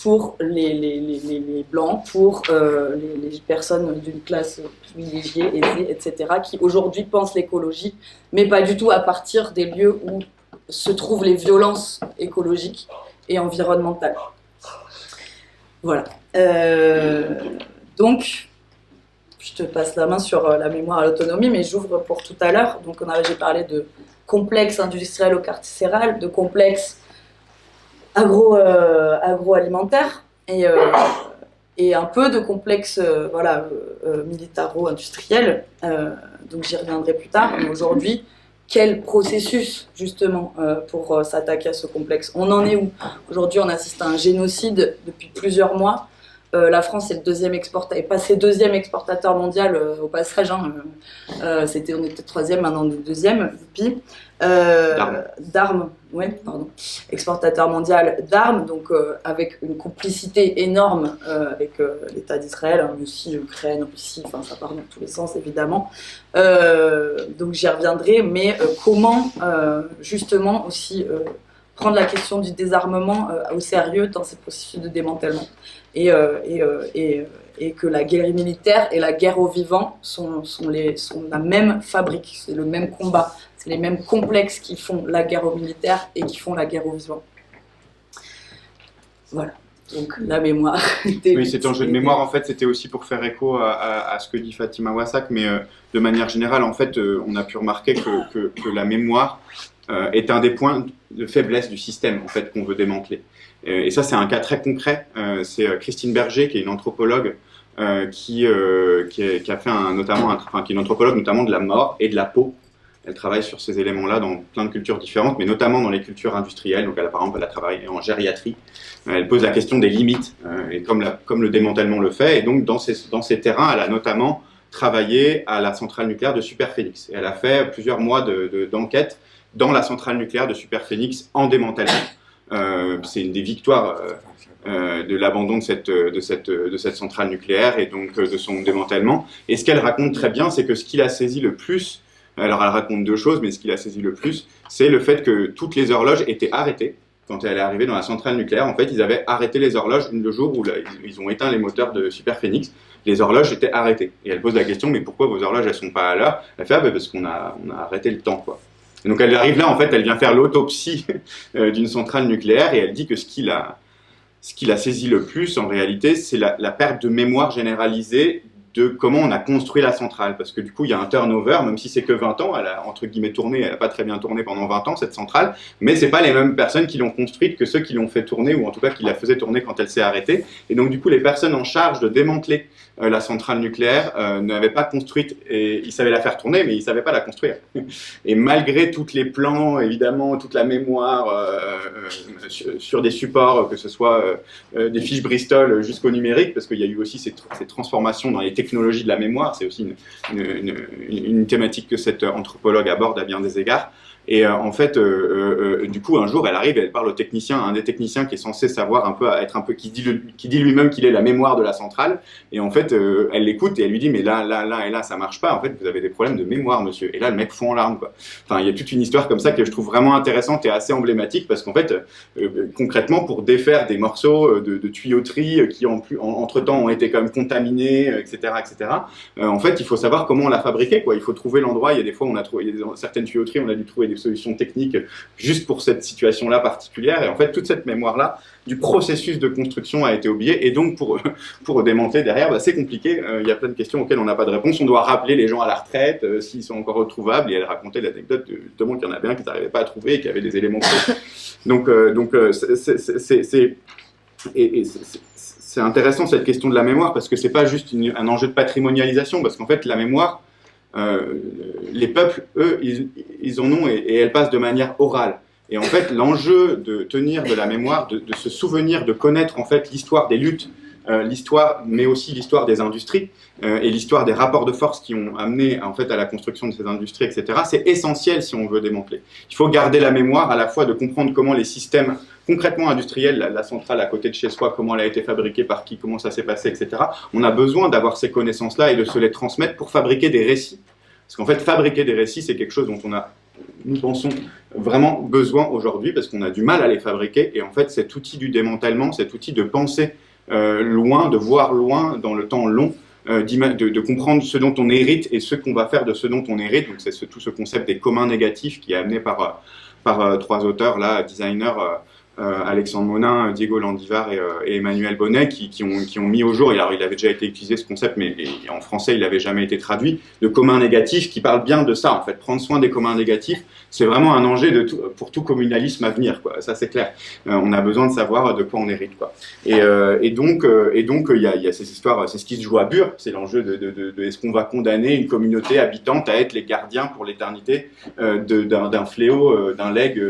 [SPEAKER 2] pour les blancs, pour les personnes d'une classe privilégiée, aisée, etc., qui aujourd'hui pensent l'écologie, mais pas du tout à partir des lieux où se trouvent les violences écologiques et environnementales. Voilà. Donc, je te passe la main sur la mémoire à l'autonomie, mais j'ouvre pour tout à l'heure. Donc j'ai parlé de complexe industriel ou carcéral, de complexe agroalimentaire et un peu de complexe militaro-industriel. Donc j'y reviendrai plus tard. Mais aujourd'hui, quel processus justement pour s'attaquer à ce complexe? On en est où? Aujourd'hui, on assiste à un génocide depuis plusieurs mois. La France est est passé deuxième exportateur mondial au passage. On était troisième, maintenant deuxième. D'armes, exportateur mondial d'armes, donc avec une complicité énorme avec l'État d'Israël, mais aussi l'Ukraine, Russie, ça part dans tous les sens évidemment. Donc j'y reviendrai, mais comment justement aussi prendre la question du désarmement au sérieux dans ces processus de démantèlement et que la guerre militaire et la guerre aux vivants sont la même fabrique, c'est le même combat, c'est les mêmes complexes qui font la guerre aux militaires et qui font la guerre aux vivants. Voilà, donc la mémoire.
[SPEAKER 3] Oui, cet enjeu de mémoire, en fait, c'était aussi pour faire écho à ce que dit Fatima Wassak, mais de manière générale, en fait, on a pu remarquer que la mémoire est un des points de faiblesse du système, en fait, qu'on veut démanteler. Et ça, c'est un cas très concret. C'est Christine Berger, qui est une anthropologue, qui a fait qui est une anthropologue notamment de la mort et de la peau. Elle travaille sur ces éléments-là dans plein de cultures différentes, mais notamment dans les cultures industrielles. Donc, par exemple, elle a travaillé en gériatrie. Elle pose la question des limites, et comme le démantèlement le fait. Et donc, dans ces terrains, elle a notamment travaillé à la centrale nucléaire de Superphénix. Et elle a fait plusieurs mois d'enquête dans la centrale nucléaire de Superphénix en démantèlement. C'est une des victoires de l'abandon de cette centrale nucléaire et donc de son démantèlement. Et ce qu'elle raconte très bien, c'est que ce qui l'a saisi le plus, alors elle raconte deux choses, mais ce qui l'a saisi le plus, c'est le fait que toutes les horloges étaient arrêtées. Quand elle est arrivée dans la centrale nucléaire, en fait, ils avaient arrêté les horloges le jour où ils ont éteint les moteurs de Superphénix. Les horloges étaient arrêtées. Et elle pose la question, mais pourquoi vos horloges, elles sont pas à l'heure? Elle fait, parce qu'on a arrêté le temps, quoi. Et donc elle arrive là, en fait, elle vient faire l'autopsie d'une centrale nucléaire et elle dit que ce qui l'a saisi le plus, en réalité, c'est la perte de mémoire généralisée de comment on a construit la centrale. Parce que du coup, il y a un turnover, même si c'est que 20 ans, elle a entre guillemets tourné, elle n'a pas très bien tourné pendant 20 ans, cette centrale, mais c'est pas les mêmes personnes qui l'ont construite que ceux qui l'ont fait tourner, ou en tout cas qui la faisaient tourner quand elle s'est arrêtée. Et donc du coup, les personnes en charge de démanteler la centrale nucléaire n'avaient pas construite, et ils savaient la faire tourner, mais ils ne savaient pas la construire. Et malgré tous les plans, évidemment, toute la mémoire sur des supports, que ce soit des fiches Bristol jusqu'au numérique, parce qu'il y a eu aussi ces transformations dans les technologies de la mémoire, c'est aussi une thématique que cette anthropologue aborde à bien des égards. Et en fait, du coup, un jour, elle arrive et elle parle au technicien, un des techniciens qui est censé savoir qui dit lui-même qu'il est la mémoire de la centrale. Et en fait, elle l'écoute et elle lui dit, mais là, ça marche pas. En fait, vous avez des problèmes de mémoire, monsieur. Et là, le mec fond en larmes, quoi. Enfin, il y a toute une histoire comme ça que je trouve vraiment intéressante et assez emblématique parce qu'en fait, concrètement, pour défaire des morceaux de tuyauterie qui, entre-temps, ont été quand même contaminés, etc., en fait, il faut savoir comment on l'a fabriqué, quoi. Il faut trouver l'endroit. Il y a des fois, certaines tuyauteries, on a dû trouver des solutions techniques juste pour cette situation-là particulière. Et en fait, toute cette mémoire-là du processus de construction a été oubliée. Et donc, pour démanteler derrière, c'est compliqué. Il y a plein de questions auxquelles on n'a pas de réponse. On doit rappeler les gens à la retraite s'ils sont encore retrouvables. Et elle racontait l'anecdote justement qu'il y en avait un qu'ils n'arrivaient pas à trouver et qui avait des éléments clés. Donc, c'est intéressant cette question de la mémoire parce que c'est pas juste un enjeu de patrimonialisation, parce qu'en fait, la mémoire, les peuples, eux, ils en ont et elle passe de manière orale. Et en fait, l'enjeu de tenir de la mémoire, de se souvenir, de connaître en fait l'histoire des luttes, mais aussi l'histoire des industries et l'histoire des rapports de force qui ont amené en fait à la construction de ces industries, etc. C'est essentiel si on veut démanteler. Il faut garder la mémoire à la fois de comprendre comment les systèmes concrètement industriels, la centrale à côté de chez soi, comment elle a été fabriquée, par qui, comment ça s'est passé, etc. On a besoin d'avoir ces connaissances-là et de se les transmettre pour fabriquer des récits. Parce qu'en fait, fabriquer des récits, c'est quelque chose dont nous pensons vraiment besoin aujourd'hui parce qu'on a du mal à les fabriquer. Et en fait, cet outil du démantèlement, cet outil de penser loin, de voir loin dans le temps long, de comprendre ce dont on hérite et ce qu'on va faire de ce dont on hérite. Donc c'est tout ce concept des communs négatifs qui est amené par trois auteurs, là, designers, Alexandre Monin, Diego Landivar et Emmanuel Bonnet qui ont mis au jour, alors il avait déjà été utilisé ce concept, mais en français il n'avait jamais été traduit, de commun négatif, qui parle bien de ça en fait. Prendre soin des communs négatifs, c'est vraiment un enjeu pour tout communalisme à venir, quoi. Ça c'est clair. On a besoin de savoir de quoi on hérite, quoi. Et donc il y a ces histoires, c'est ce qui se joue à Bure, c'est l'enjeu de est-ce qu'on va condamner une communauté habitante à être les gardiens pour l'éternité d'un fléau, d'un legs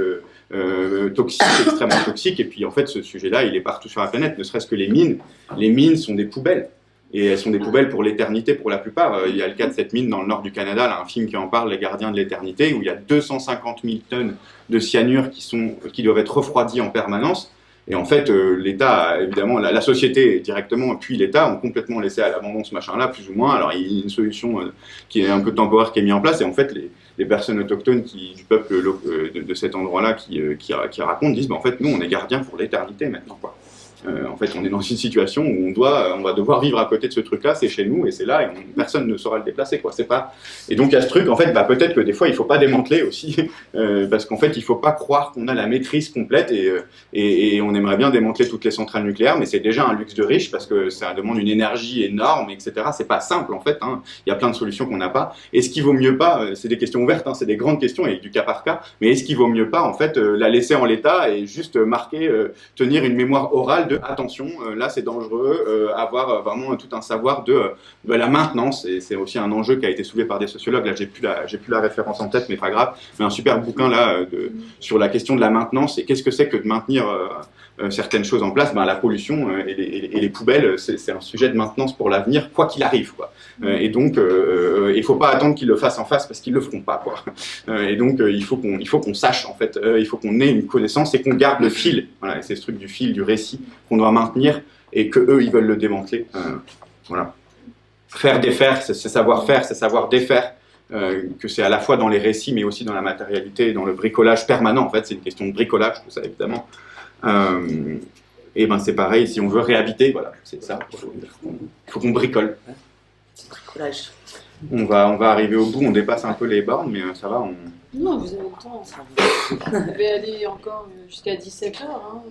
[SPEAKER 3] toxique, extrêmement toxique. Et puis en fait ce sujet-là il est partout sur la planète, ne serait-ce que les mines sont des poubelles. Et elles sont des poubelles pour l'éternité pour la plupart. Il y a le cas de cette mine dans le nord du Canada, là, un film qui en parle, Les Gardiens de l'éternité, où il y a 250 000 tonnes de cyanure qui doivent être refroidies en permanence. Et en fait, l'État, évidemment, la société directement, puis l'État ont complètement laissé à l'abandon ce machin-là, plus ou moins. Alors il y a une solution qui est un peu temporaire qui est mise en place, et en fait les personnes autochtones du peuple de cet endroit-là qui racontent disent en fait nous on est gardiens pour l'éternité maintenant, quoi. En fait, on est dans une situation où on va devoir vivre à côté de ce truc-là, c'est chez nous et c'est là, et personne ne saura le déplacer, quoi. C'est pas. Et donc il y a ce truc, en fait, peut-être que des fois il faut pas démanteler aussi, parce qu'en fait il faut pas croire qu'on a la maîtrise complète et on aimerait bien démanteler toutes les centrales nucléaires, mais c'est déjà un luxe de riche parce que ça demande une énergie énorme, etc. C'est pas simple en fait. Hein. Il y a plein de solutions qu'on n'a pas. Est-ce qu'il vaut mieux pas, c'est des questions ouvertes, hein, c'est des grandes questions avec du cas par cas, mais est-ce qu'il vaut mieux pas en fait la laisser en l'état et juste marquer, tenir une mémoire orale de attention, là c'est dangereux, avoir vraiment tout un savoir de la maintenance, et c'est aussi un enjeu qui a été soulevé par des sociologues, là j'ai plus la référence en tête mais pas grave, mais un super bouquin là sur la question de la maintenance et qu'est-ce que c'est que de maintenir certaines choses en place. La pollution et les poubelles, c'est un sujet de maintenance pour l'avenir, quoi qu'il arrive, quoi. Et donc il faut pas attendre qu'ils le fassent en face parce qu'ils le feront pas, quoi. Et donc il faut qu'on sache en fait, il faut qu'on ait une connaissance et qu'on garde le fil. Voilà, c'est ce truc du fil, du récit qu'on doit maintenir et que eux ils veulent le démanteler. Voilà. Faire défaire, c'est savoir-faire, c'est savoir défaire. Que c'est à la fois dans les récits mais aussi dans la matérialité, dans le bricolage permanent. En fait, c'est une question de bricolage, tout ça évidemment. Et c'est pareil, si on veut réhabiter, voilà, c'est ça. Il faut qu'on bricole.
[SPEAKER 2] Bricolage.
[SPEAKER 3] On va arriver au bout, on dépasse un peu les bornes, mais ça va.
[SPEAKER 4] Non, vous avez le temps. Vous devez aller encore jusqu'à 17h. Hein.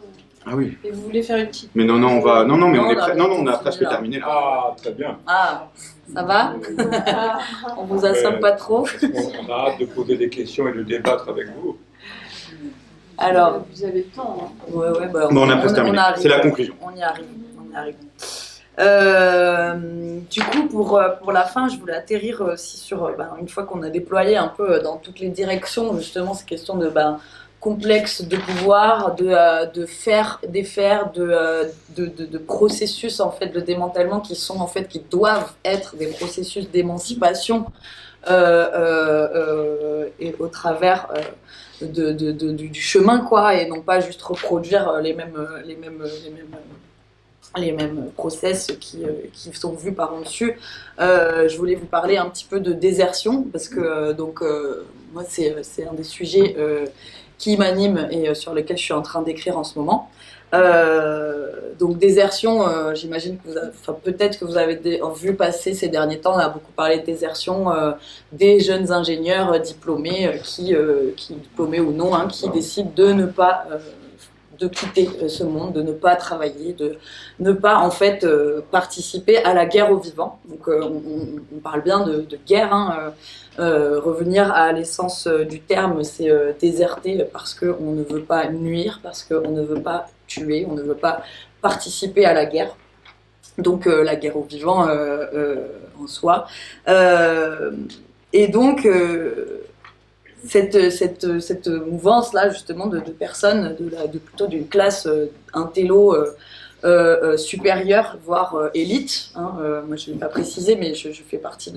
[SPEAKER 3] Ah oui.
[SPEAKER 4] Et vous voulez faire une petite.
[SPEAKER 3] Mais non, on a presque terminé là.
[SPEAKER 1] Ah, très bien.
[SPEAKER 2] Ah, ça va? On vous assomme pas trop?
[SPEAKER 1] On a hâte de poser des questions et de débattre avec vous.
[SPEAKER 2] Alors,
[SPEAKER 4] vous avez le temps. Hein.
[SPEAKER 2] Ouais,
[SPEAKER 3] on a presque terminé. C'est la conclusion.
[SPEAKER 2] On y arrive. Du coup, pour la fin, je voulais atterrir aussi sur, une fois qu'on a déployé un peu dans toutes les directions, justement, ces questions de complexe de pouvoir, de faire, défaire, de processus en fait de démantèlement qui sont en fait qui doivent être des processus d'émancipation et au travers du chemin, quoi, et non pas juste reproduire les mêmes process qui sont vus par en dessus. Je voulais vous parler un petit peu de désertion parce que moi c'est un des sujets qui m'anime et sur lequel je suis en train d'écrire en ce moment. Donc désertion, j'imagine que peut-être que vous avez vu passer ces derniers temps, on a beaucoup parlé de désertion des jeunes ingénieurs diplômés, diplômés ou non, qui décident de ne pas de quitter ce monde, de ne pas travailler, de ne pas en fait participer à la guerre aux vivants. Donc on parle bien de guerre. Revenir à l'essence du terme, c'est déserter parce qu'on ne veut pas nuire, parce qu'on ne veut pas tuer, on ne veut pas participer à la guerre. Donc la guerre aux vivants en soi. Et donc cette mouvance-là, justement, de personnes, plutôt d'une classe intello supérieure, voire élite. Moi, je ne l'ai pas précisé, mais je fais partie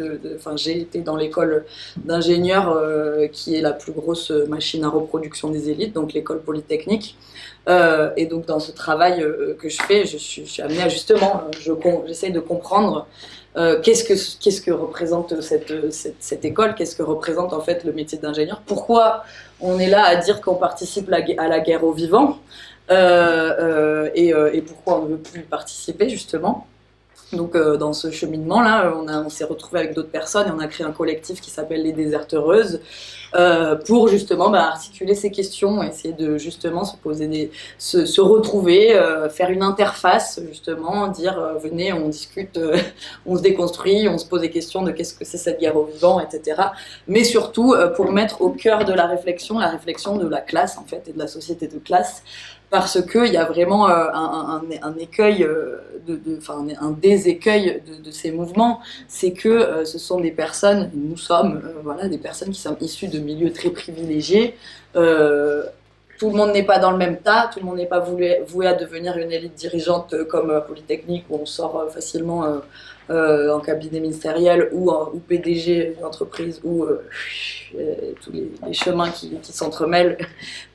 [SPEAKER 2] j'ai été dans l'école d'ingénieurs qui est la plus grosse machine à reproduction des élites, donc l'école polytechnique. Et donc, dans ce travail que je fais, je suis amenée à justement, j'essaie de comprendre qu'est-ce que représente cette école, qu'est-ce que représente en fait le métier d'ingénieur, pourquoi on est là à dire qu'on participe à la guerre aux vivants, et pourquoi on ne veut plus y participer justement. Donc dans ce cheminement-là, on s'est retrouvé avec d'autres personnes et on a créé un collectif qui s'appelle Les Déserteuses pour justement articuler ces questions, essayer de justement se retrouver, faire une interface justement, dire venez, on discute, on se déconstruit, on se pose des questions de qu'est-ce que c'est cette guerre aux vivants, etc. Mais surtout pour mettre au cœur de la réflexion de la classe en fait et de la société de classe. Parce qu'il y a vraiment un écueil, un désécueil de ces mouvements, c'est que ce sont des personnes, nous sommes des personnes qui sont issues de milieux très privilégiés. Tout le monde n'est pas dans le même tas, tout le monde n'est pas voué à devenir une élite dirigeante comme Polytechnique où on sort facilement en cabinet ministériel ou PDG d'entreprise ou tous les chemins qui s'entremêlent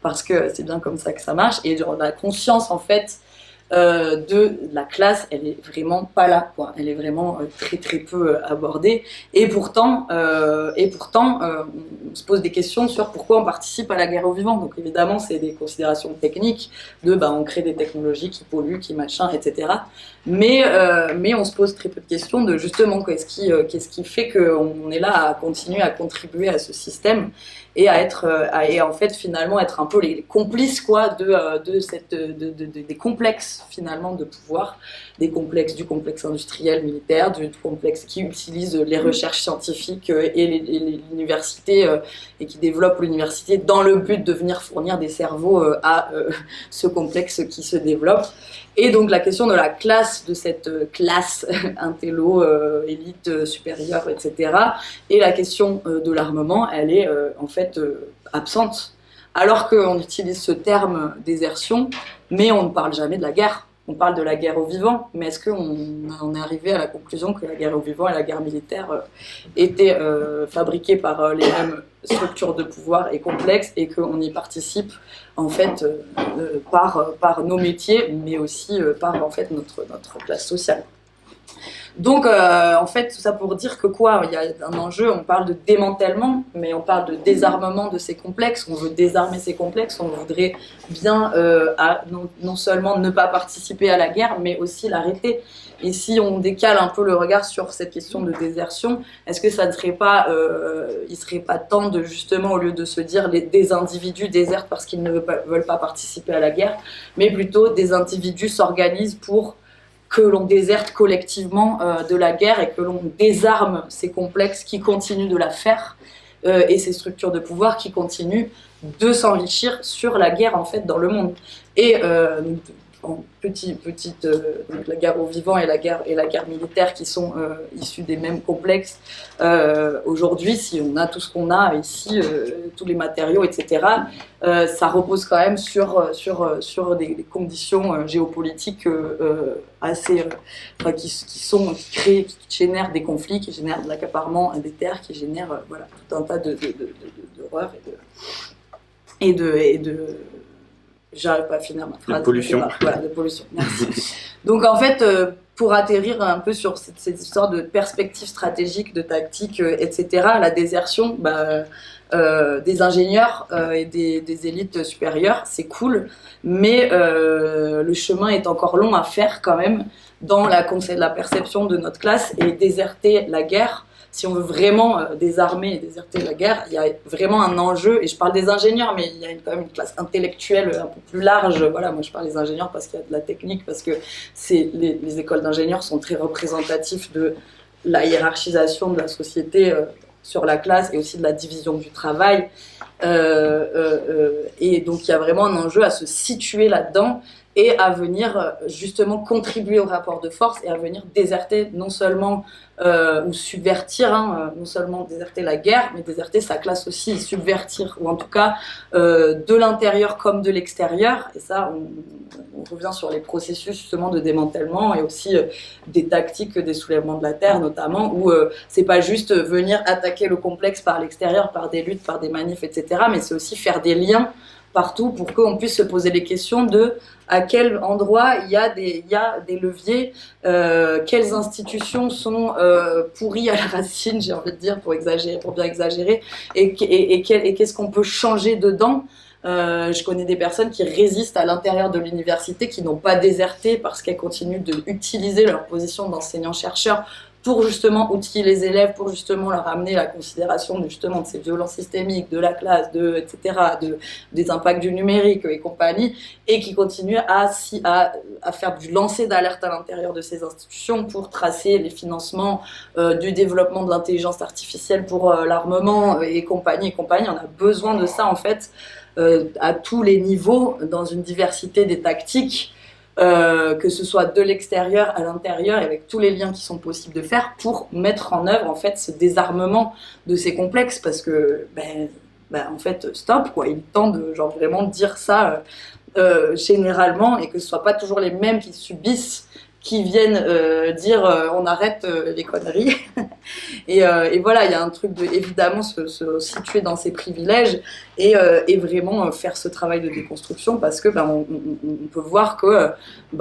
[SPEAKER 2] parce que c'est bien comme ça que ça marche. Et genre, la conscience en fait de la classe, elle est vraiment pas là, quoi. Elle est vraiment très très peu abordée. Et pourtant, on se pose des questions sur pourquoi on participe à la guerre aux vivants. Donc évidemment, c'est des considérations techniques on crée des technologies qui polluent, qui machin, etc. Mais on se pose très peu de questions de justement qu'est-ce qui fait qu'on est là à continuer à contribuer à ce système et et en fait finalement être un peu les complices quoi des complexes finalement de pouvoir, du complexe industriel militaire, du complexe qui utilise les recherches scientifiques et l'université et qui développe l'université dans le but de venir fournir des cerveaux à ce complexe qui se développe. Et donc la question de la classe, de cette classe intello, élite supérieure, etc. Et la question de l'armement, elle est en fait absente. Alors qu'on utilise ce terme désertion, mais on ne parle jamais de la guerre. On parle de la guerre aux vivants, mais est-ce qu'on en est arrivé à la conclusion que la guerre aux vivants et la guerre militaire étaient fabriquées par les mêmes structures de pouvoir et complexes et qu'on y participe en fait par nos métiers, mais aussi par en fait notre classe sociale. Donc, en fait, tout ça pour dire que il y a un enjeu, on parle de démantèlement, mais on parle de désarmement de ces complexes, on veut désarmer ces complexes, on voudrait bien non seulement ne pas participer à la guerre, mais aussi l'arrêter. Et si on décale un peu le regard sur cette question de désertion, est-ce que ça ne serait pas, il serait pas temps de justement, au lieu de se dire des individus désertent parce qu'ils ne veulent pas participer à la guerre, mais plutôt des individus s'organisent pour que l'on déserte collectivement de la guerre et que l'on désarme ces complexes qui continuent de la faire et ces structures de pouvoir qui continuent de s'enrichir sur la guerre en fait dans le monde. Et donc la guerre aux vivants et la guerre militaire qui sont issues des mêmes complexes. Aujourd'hui, si on a tout ce qu'on a ici, tous les matériaux, etc., ça repose quand même sur des conditions géopolitiques assez, qui génèrent des conflits, qui génèrent de l'accaparement des terres, qui génèrent tout un tas d'horreurs et de j'arrive pas à finir ma phrase.
[SPEAKER 3] De pollution.
[SPEAKER 2] De pollution, merci. Donc en fait, pour atterrir un peu sur cette histoire de perspective stratégique, de tactique, etc., la désertion des ingénieurs et des élites supérieures, c'est cool, mais le chemin est encore long à faire quand même dans la perception de notre classe et déserter la guerre. Si on veut vraiment désarmer et déserter la guerre, il y a vraiment un enjeu, et je parle des ingénieurs, mais il y a quand même une classe intellectuelle un peu plus large. Voilà, moi je parle des ingénieurs parce qu'il y a de la technique, parce que les écoles d'ingénieurs sont très représentatives de la hiérarchisation de la société sur la classe et aussi de la division du travail. Et donc il y a vraiment un enjeu à se situer là-dedans et à venir justement contribuer au rapport de force et à venir déserter non seulement ou subvertir, non seulement déserter la guerre, mais déserter sa classe aussi, subvertir, ou en tout cas de l'intérieur comme de l'extérieur. Et ça, on revient sur les processus justement de démantèlement et aussi des tactiques des soulèvements de la terre notamment, où c'est pas juste venir attaquer le complexe par l'extérieur, par des luttes, par des manifs, etc., mais c'est aussi faire des liens partout pour qu'on puisse se poser les questions de à quel endroit il y a des leviers, quelles institutions sont pourries à la racine, j'ai envie de dire, pour bien exagérer, et qu'est-ce qu'on peut changer dedans Je connais des personnes qui résistent à l'intérieur de l'université, qui n'ont pas déserté parce qu'elles continuent d'utiliser leur position d'enseignant-chercheur pour justement outiller les élèves, pour justement leur amener la considération de ces violences systémiques, de la classe, etc., des impacts du numérique et compagnie, et qui continuent à faire du lancer d'alerte à l'intérieur de ces institutions pour tracer les financements du développement de l'intelligence artificielle pour l'armement et compagnie et compagnie. On a besoin de ça en fait à tous les niveaux, dans une diversité des tactiques, que ce soit de l'extérieur à l'intérieur, avec tous les liens qui sont possibles de faire pour mettre en œuvre en fait ce désarmement de ces complexes, parce que en fait stop quoi, il est temps de vraiment dire ça généralement, et que ce soit pas toujours les mêmes qui subissent, qui viennent dire on arrête les conneries. et voilà, il y a un truc de évidemment se situer dans ses privilèges et vraiment faire ce travail de déconstruction, parce que on peut voir que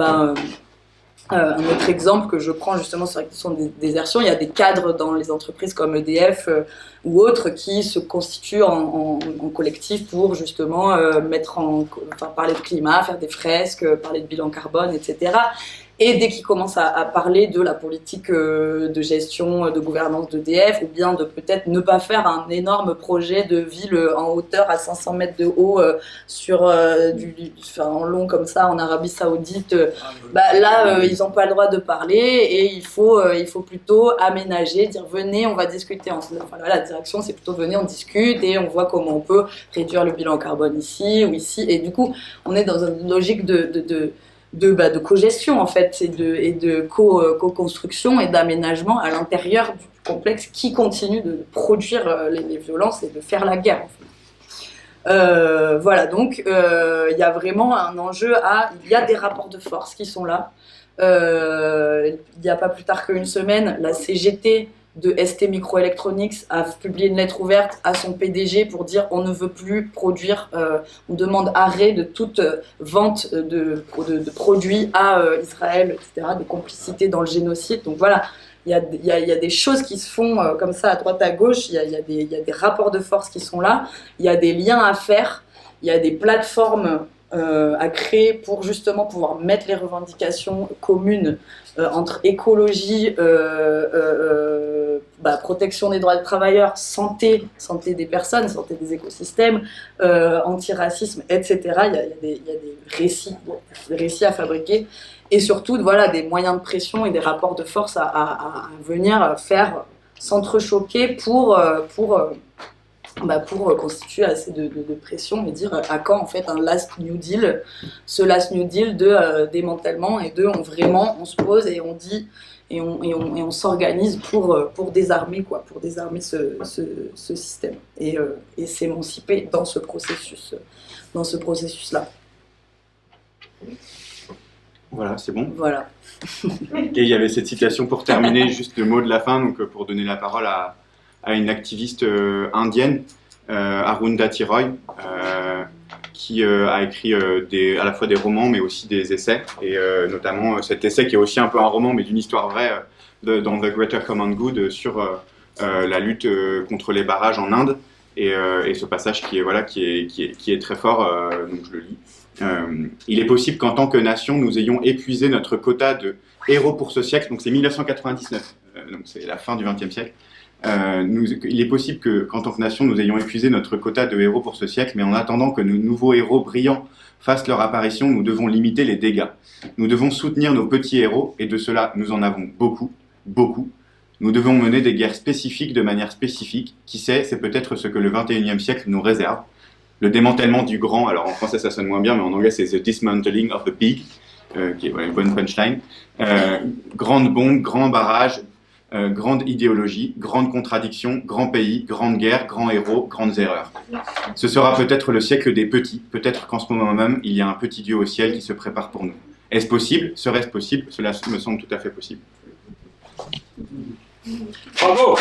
[SPEAKER 2] un autre exemple que je prends justement sur la question des désertions, il y a des cadres dans les entreprises comme EDF ou autres qui se constituent en collectif pour justement parler de climat, faire des fresques, parler de bilan carbone, etc. Et dès qu'ils commencent à parler de la politique de gestion, de gouvernance d'EDF, ou bien de peut-être ne pas faire un énorme projet de ville en hauteur à 500 mètres de haut en long comme ça en Arabie Saoudite, ils n'ont pas le droit de parler, et il faut plutôt aménager, dire venez, on va discuter ensemble. Enfin, la direction, c'est plutôt venez, on discute et on voit comment on peut réduire le bilan carbone ici ou ici. Et du coup, on est dans une logique de co-gestion en fait, et de co-construction et d'aménagement à l'intérieur du complexe qui continue de produire les violences et de faire la guerre en fait. Voilà, donc il y a vraiment un enjeu il y a des rapports de force qui sont là. Il n'y a pas plus tard qu'une semaine, la CGT de ST Microelectronics a publié une lettre ouverte à son PDG pour dire on ne veut plus produire, on demande arrêt de toute vente de produits à Israël, etc., de complicité dans le génocide. Donc voilà, il y a des choses qui se font comme ça à droite à gauche, il y a des rapports de force qui sont là, il y a des liens à faire, il y a des plateformes à créer pour justement pouvoir mettre les revendications communes entre écologie, protection des droits des travailleurs, santé des personnes, santé des écosystèmes, antiracisme, etc. Il y a des récits à fabriquer, et surtout des moyens de pression et des rapports de force à venir faire s'entrechoquer pour constituer assez de pression et dire à quand en fait un last New Deal, ce last New Deal de démantèlement et on se pose et on dit et on s'organise pour désarmer ce système et s'émanciper dans ce processus là.
[SPEAKER 3] Voilà, c'est bon.
[SPEAKER 2] Voilà.
[SPEAKER 3] Et il y avait cette citation pour terminer, juste le mot de la fin, donc pour donner la parole à une activiste indienne, Arundhati Roy, qui a écrit à la fois des romans mais aussi des essais, et notamment cet essai qui est aussi un peu un roman mais d'une histoire vraie dans The Greater Common Good sur la lutte contre les barrages en Inde, et ce passage qui est très fort, donc je le lis. Il est possible qu'en tant que nation, nous ayons épuisé notre quota de héros pour ce siècle, donc c'est 1999, donc c'est la fin du XXe siècle. Il est possible qu'en tant que nation, nous ayons épuisé notre quota de héros pour ce siècle, mais en attendant que nos nouveaux héros brillants fassent leur apparition, nous devons limiter les dégâts. Nous devons soutenir nos petits héros, et de cela, nous en avons beaucoup, beaucoup. Nous devons mener des guerres spécifiques de manière spécifique. Qui sait, c'est peut-être ce que le XXIe siècle nous réserve. Le démantèlement du grand, alors en français ça sonne moins bien, mais en anglais c'est The Dismantling of the Big, qui est une bonne punchline. Grande bombe, grand barrage, grande idéologie, grande contradiction, grand pays, grande guerre, grand héros, grandes erreurs. Ce sera peut-être le siècle des petits, peut-être qu'en ce moment même, il y a un petit Dieu au ciel qui se prépare pour nous. Est-ce possible? Serait-ce possible? Cela me semble tout à fait possible.
[SPEAKER 1] Bravo!